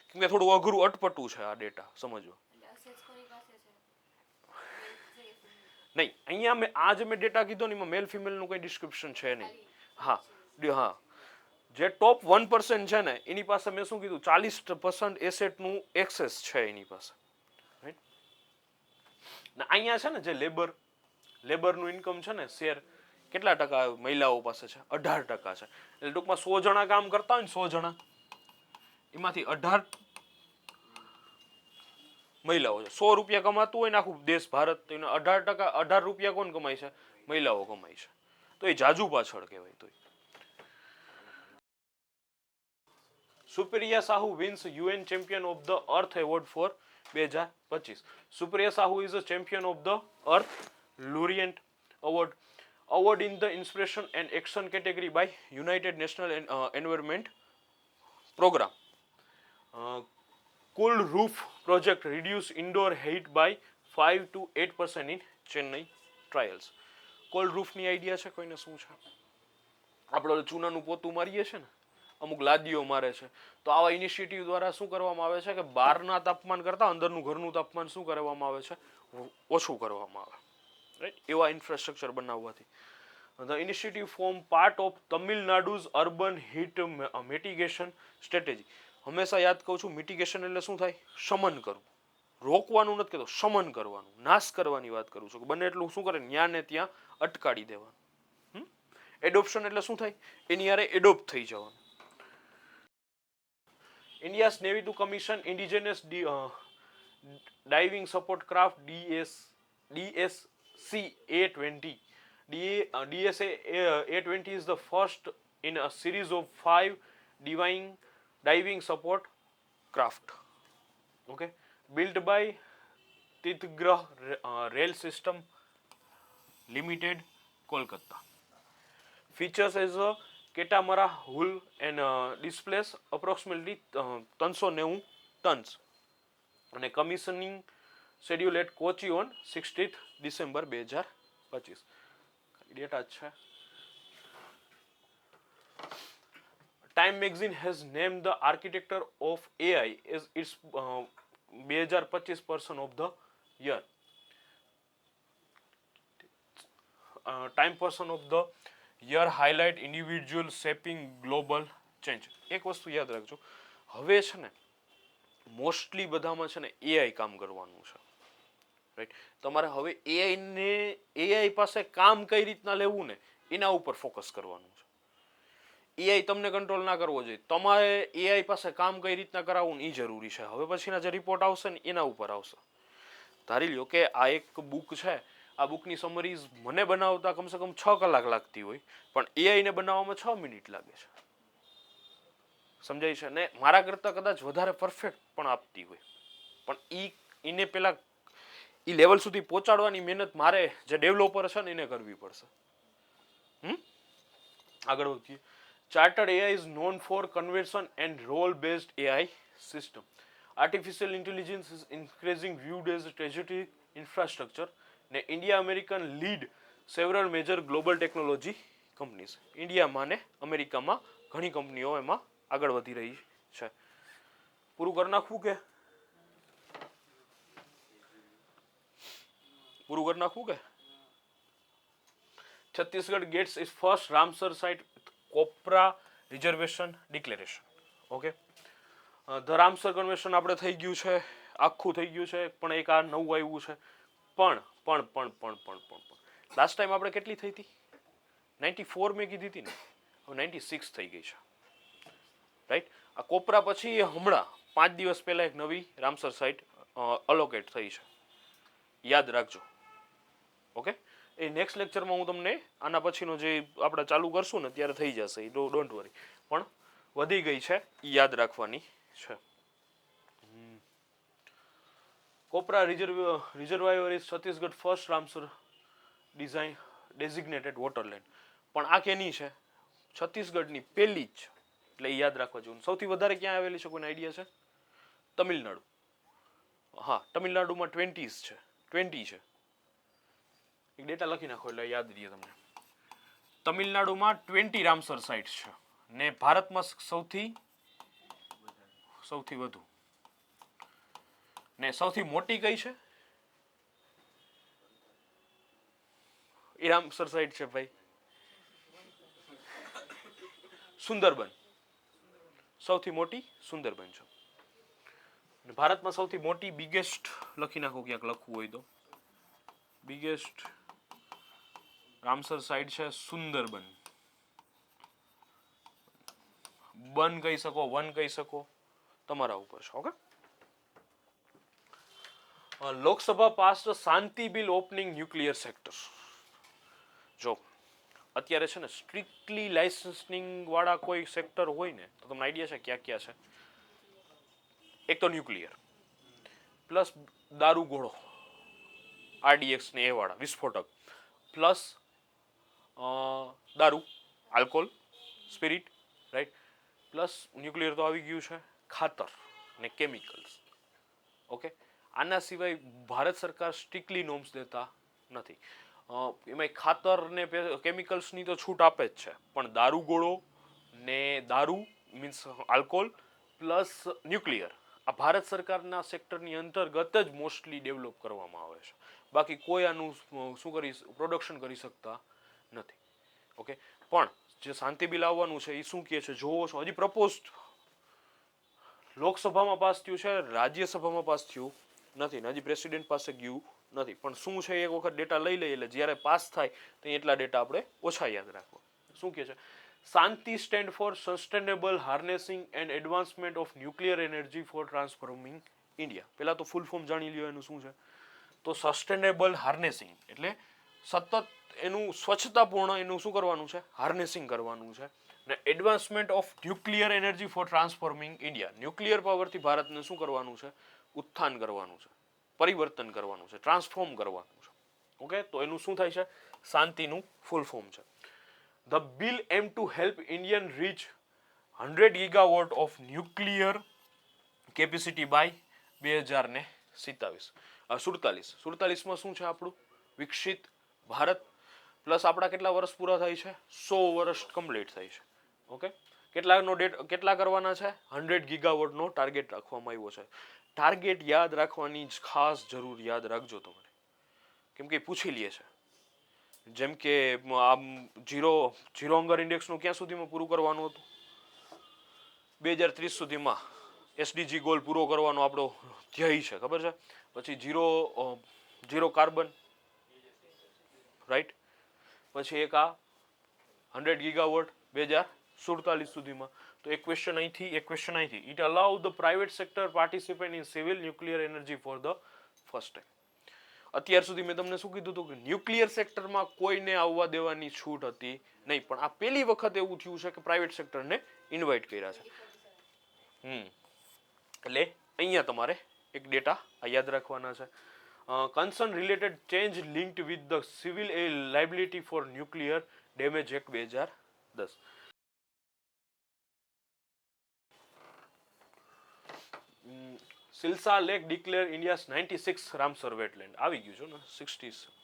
કેમ કે થોડું અઘરું અટપટું છે આ ડેટા સમજવો. એટલે assets કોની પાસે છે? નહીં, અહીંયા મેં ડેટા કીધો ને એમાં મેલ ફિમેલનું કોઈ ડિસ્ક્રિપ્શન છે નહીં. હા હા, જે ટોપ 1% છે ને એની પાસે મેં શું કીધું 40% એસેટનું એક્સેસ છે એની પાસે, રાઈટ. ને અહીંયા છે ને જે લેબરનું ઇન્કમ છે ને શેર કેટલા ટકા મહિલાઓ પાસે છે? 18% છે. એટલે ટૂંકમાં 100 જણા કામ કરતા હોય ને 100 જણા એમાંથી 18 મહિલાઓ છે. 100 રૂપિયા કમાતું હોય ને આખું દેશ ભારત, તો એને 18 રૂપિયા કોણ કમાય છે? મહિલાઓ કમાય છે. તો એ જાજુ પાછળ કહેવાય. તો Supriya Sahu wins UN Champion of the Earth Award for 2025. Supriya Sahu is a champion of the Earth Laureate award in the inspiration and action category by United National Environment Program. Cool roof project reduce indoor heat by 5 to 8% in Chennai trials. Cold રૂફની idea છે કોઈને? શું છે? આપણે ચૂનાનું પોતું મારીએ છીએ ને, અમુક લાદીઓ મારે છે, તો આવા ઇનિશિયેટિવ દ્વારા શું કરવામાં આવે છે કે બહારના તાપમાન કરતાં અંદરનું ઘરનું તાપમાન શું કરવામાં આવે છે? ઓછું કરવામાં આવે, રાઈટ. એવા infrastructure બનાવવાથી. The initiative form part of Tamil Nadu's urban heat mitigation strategy. હંમેશા યાદ કહું છું, મિટિગેશન એટલે શું થાય? શમન કરવું. રોકવાનું નથી કહેતો, શમન કરવાનું, નાશ કરવાની વાત કરું છું. કે બને એટલું શું કરે, ન્યા ને ત્યાં અટકાડી દેવાનું. એડોપ્શન એટલે શું થાય? એની યારે એડોપ્ટ થઈ જવાનું. India's Navy to commission indigenous diving support craft DSC A20. DSA A20 is the first in a series of 5 diving support craft. Okay, built by Titgrah Rail System Limited, Kolkata. Features as a catamaran hull and displays approximately 390 tons. And a commissioning schedule at Kochi on 16th December 2025. Data છે. Time magazine has named the architecture of AI as its 2025 person of the year. Time person of the year highlight individual shaping global change. એક વસ્તુ યાદ રાખજો, હવે છે ને mostly બધામાં છે ને એઆઈ કામ કરવાનું છે, રાઈટ. તમારે હવે એઆઈ પાસે કામ કઈ રીતના લેવું ને એના ઉપર ફોકસ કરવાનું છે. એઆઈ તમને કંટ્રોલ ના કરવો જોઈએ, તમારે એઆઈ પાસે કામ કઈ રીતના કરાવવું ને એ જરૂરી છે. હવે પછીના જે રિપોર્ટ આવશે ને એના ઉપર આવશે. ધારી લ્યો કે આ એક બુક છે, આ બુકની સમરીઝ મને બનાવતા કમસે કમ 6 કલાક લાગતી હોય, પણ એઆઈને બનાવવામાં 6 મિનિટ લાગે છે. સમજાય છે ને? મારા કરતાં કદાચ વધારે પરફેક્ટ પણ આપતી હોય, પણ એને પેલા એ લેવલ સુધી પહોંચાડવાની મહેનત મારે જે ડેવલપર છે ને એને કરવી પડશે. આગળ વધીએ. Chartered AI is known for conversion and role-based AI system. Artificial intelligence is increasing viewed as a strategic infrastructure. Ne India American lead several major global technology companies. ઇન્ડિયામાં ને અમેરિકામાં ઘણી કંપનીઓ એમાં આગળ વધી રહી છે. પૂરું કરી નાખવું કે Chhattisgarh gets its first Ramsar site Copra reservation declaration. Okay, the Ramsar convention આપણે થઈ ગયું છે, આખું થઈ ગયું છે, પણ એક આ નવું આવ્યું છે. પણ લાસ્ટ ટાઈમ આપણે કેટલી થઈ હતી? 94 મેં કીધી હતી ને, હવે 96 થઈ ગઈ છે, રાઈટ. આ કોપરા પછી હમણાં 5 દિવસ પહેલા એક નવી રામસર સાઇટ અલોકેટ થઈ છે, યાદ રાખજો. ઓકે, એ નેક્સ્ટ લેક્ચરમાં હું તમને આના પછીનો જે આપણે ચાલુ કરશું ને ત્યારે થઈ જશે, ડોન્ટ વરી. પણ વધી ગઈ છે યાદ રાખવાની છે. Kopra reservoir is Chhattisgarh first Ramsar design designated wetland. પણ આ કેની છે? છત્તીસગઢની પહેલી જ, એટલે એ યાદ રાખવા જેવું. સૌથી વધારે ક્યાં આવેલી છે, કોઈને આઈડિયા છે? તમિલનાડુ. હા, તમિલનાડુમાં 20 છે. એક ડેટા લખી નાખો એટલે યાદ રહીએ તમને. તમિલનાડુમાં 20 રામસર સાઇટ છે ને ભારતમાં સૌથી વધુ ને સૌથી મોટી કઈ છે? એ રામસર સાઇટ છે ભાઈ, સુંદરબન. સૌથી મોટી સુંદરબન છે. ભારતમાં સૌથી મોટી બિગેસ્ટ લખી નાખો, ક્યાંક લખવું હોય તો. બિગેસ્ટ રામસર સાઇટ છે સુંદરબન. બન કહી શકો, વન કહી શકો, તમારા ઉપર છે. ઓકે. લોકસભા પાસ્ડ શાંતિ બિલ ઓપનિંગ ન્યુક્લિયર સેક્ટર. જો અત્યારે છે ને સ્ટ્રિક્ટલી લાઇસન્સિંગ વાળા કોઈ સેક્ટર હોય ને તો તમને આઈડિયા છે ક્યાં ક્યાં છે? એક તો ન્યુક્લિયર, પ્લસ દારૂગોળો, આરડીએક્સ ને એ વાળા વિસ્ફોટક, પ્લસ દારૂ, alcohol, spirit, right, plus nuclear તો આવી ગયું છે, ખાતર ને કેમિકલ્સ. ઓકે, આના સિવાય ભારત સરકાર સ્ટ્રિક્ટલી નોર્મ્સ દેતા નથી. એમાં ખાતર ને કેમિકલ્સની તો છૂટ આપે જ છે, પણ દારૂગોળો ને દારૂ મીન્સ આલ્કોહોલ પ્લસ ન્યુક્લિયર આ ભારત સરકારના સેક્ટરની અંતર્ગત જ મોસ્ટલી ડેવલપ કરવામાં આવે છે. બાકી કોઈ આનું પ્રોડક્શન કરી શકતા નથી. ઓકે, પણ જે શાંતિ બિલ આવવાનું છે એ શું કહે છે જોવો છો? હજી પ્રપોઝ લોકસભામાં પાસ થયું છે, રાજ્યસભામાં પાસ થયું નથી, હજી પ્રેસિડેન્ટ પાસે ગયું નથી. પણ શું છે એક વખત ડેટા લઈ લઈએ એટલે જ્યારે પાસ થાય તો એટલા ડેટા આપણે ઓછા યાદ રાખવા. શું કહે છે? Shanti stand for sustainable harnessing and advancement of nuclear energy for transforming India. પહેલા તો ફૂલ ફોર્મ જાણી લ્યો એનું શું છે. તો સસ્ટેનેબલ હાર્નેસિંગ એટલે સતત એનું સ્વચ્છતાપૂર્ણ એનું શું કરવાનું છે? હાર્નેસિંગ કરવાનું છે. ને advancement of nuclear energy for transforming India, nuclear પાવરથી ભારતને શું કરવાનું છે? ઉત્થાન કરવાનું છે, પરિવર્તન કરવાનું છે, ટ્રાન્સફોર્મ કરવાનું છે. ઓકે, તો એનું શું થાય છે? શાંતિનું ફૂલ ફોર્મ છે. The bill aim to help Indian reach 100 gigawatt of nuclear capacity by 2047. શું છે આપણું? વિકસિત ભારત પ્લસ આપણા કેટલા વર્ષ પૂરા થાય છે? 100 વર્ષ કમ્પ્લીટ થાય છે. ઓકે, કેટલા કરવાના છે? 100 ગીગાવોટનો ટાર્ગેટ રાખવામાં આવ્યો છે. ટાર્ગેટ યાદ રાખવાની ખાસ જરૂર યાદ રાખજો તમારે, કેમ કે પૂછી લે છે. જેમ કે આમ ઝીરો હંગર ઇન્ડેક્સનું ક્યાં સુધીમાં પૂરું કરવાનું હતું? 2030 સુધીમાં એસડીજી ગોલ પૂરો કરવાનો આપણો ધ્યેય છે, ખબર છે? પછી ઝીરો કાર્બન, રાઈટ. પછી એક આ 100 ગીગાવોટ 2047 સુધીમાં. તો એક ક્વેશ્ચન અહીંથી, એક ક્વેશ્ચન અહીંથી. It allow the private sector participate in civil nuclear energy for the first time. અત્યાર સુધી મેં તમને શું કીધું હતું કે ન્યુક્લિયર સેક્ટરમાં કોઈને આવવા દેવાની છૂટ હતી નહીં, પણ આ પહેલી વખત એવું થયું છે કે પ્રાઇવેટ સેક્ટરને ઇન્વાઇટ કર્યા છે. એટલે અહીંયા તમારે એક ડેટા યાદ રાખવાના છે. Concern related change linked with the civil liability for nuclear damage act 2010. Siliserh lake declare India's 96 Ramsar wetland. આવી ગયું છે ને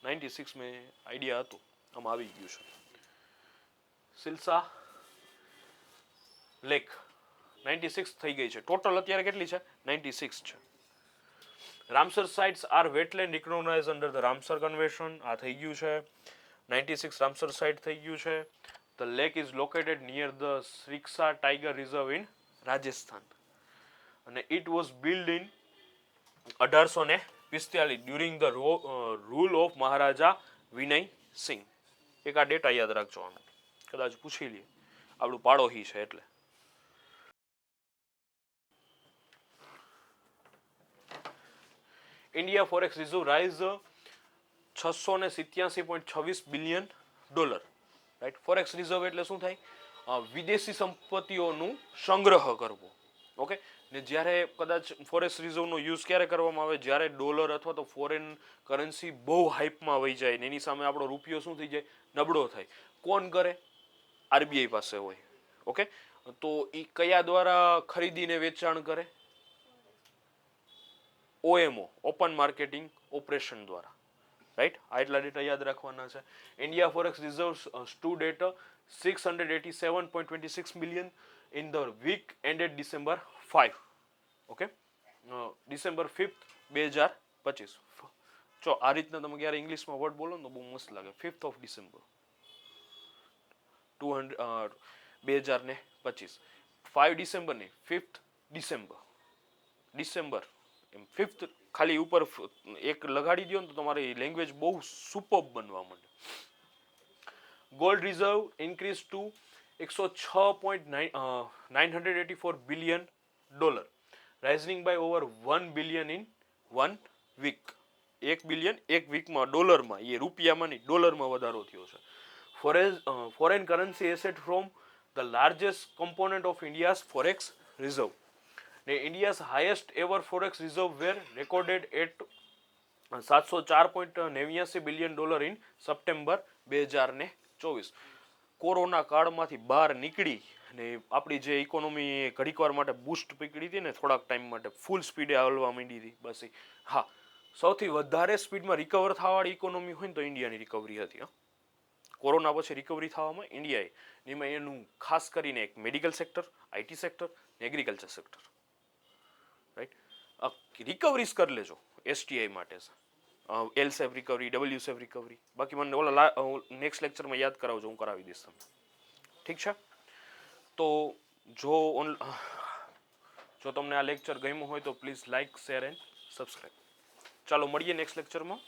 96 મેં આઈડિયા હતું, આમાં આવી ગયું છે. સિલ્સા લેક 96 થઈ ગઈ છે. ટોટલ અત્યારે કેટલી છે? 96 છે. Ramsar sites are wetland recognise under the Ramsar convention. આ થઈ ગયું છે. 96 રામસર સાઇટ થઈ ગયું છે. The lake is located near the Sariska tiger reserve in Rajasthan. અને it was build in 1845 during the rule of Maharaja Vinay Singh. એક આ ડેટા યાદ રાખજો, આનો કદાચ પૂછી લે, આપણું પાડોશી છે એટલે. India forex reserve rise $687.26 billion, right. Forex reserve એટલે શું થાય? વિદેશી સંપત્તિઓનું સંગ્રહ કરવો. ઓકે, ને જ્યારે કદાચ ફોરેક્સ રિઝર્વનો યુઝ ક્યારે કરવામાં આવે? જ્યારે ડોલર અથવા તો ફોરેન કરન્સી બહુ હાઇપમાં વહી જાય ને એની સામે આપણો રૂપિયો શું થઈ જાય? નબળો થાય. કોણ કરે? આરબીઆઈ પાસે હોય. ઓકે, તો એ કયા દ્વારા ખરીદીને વેચાણ કરે? ઓએમઓ, ઓપન માર્કેટિંગ ઓપરેશન દ્વારા, રાઈટ. આ એટલા ડેટા યાદ રાખવાના છે. India forex reserve stood at $687.26 billion in the week ended December 5. Okay, December 5th 2025. જો આ રીતના તમે ક્યારે ઇંગ્લિશમાં વર્ડ બોલો ને તો બહુ મસ્ત લાગે. 5th of December 2025. 5 ડિસેમ્બર નહીં, 5th ડિસેમ્બર એમ 5th ખાલી ઉપર એક લગાડી દો ને તો તમારી લેંગ્વેજ બહુ સુપર્બ બનવા માંડે. Gold reserve increase to $106.984 billion, rising by over 1 billion in 1 week. 1 billion એક વીકમાં ડોલરમાં, એ રૂપિયામાં નહીં ડોલરમાં વધારો થયો છે. Foreign currency asset from the largest component of India's forex reserve. India's highest ever forex reserve were recorded at $704.89 billion in September 2024. કોરોના કાળમાંથી બહાર નીકળી અને આપણી જે ઇકોનોમી ઘડીકવાર માટે બૂસ્ટ પકડી હતી ને, થોડાક ટાઈમ માટે ફૂલ સ્પીડે હલવા માંડી હતી બસ. હા, સૌથી વધારે સ્પીડમાં રિકવર થવાવાળી ઇકોનોમી હોય ને તો ઇન્ડિયાની રિકવરી હતી. કોરોના પછી રિકવરી થવામાં ઇન્ડિયાએ, એમાં એનું ખાસ કરીને એક મેડિકલ સેક્ટર, આઈટી સેક્ટર ને એગ્રીકલ્ચર સેક્ટર, રાઈટ. રિકવરીઝ કરી લેજો એસટીઆઈ માટે, L safe recovery, W safe recovery. બાકી મને ઓલા નેક્સ્ટ લેક્ચરમાં યાદ કરાવજો, હું કરાવી દઈશ તમને. ઠીક છે? તો જો તમને આ લેક્ચર ગમ્યો હોય તો please like, share and subscribe. ચાલો મળીએ નેક્સ્ટ લેક્ચરમાં.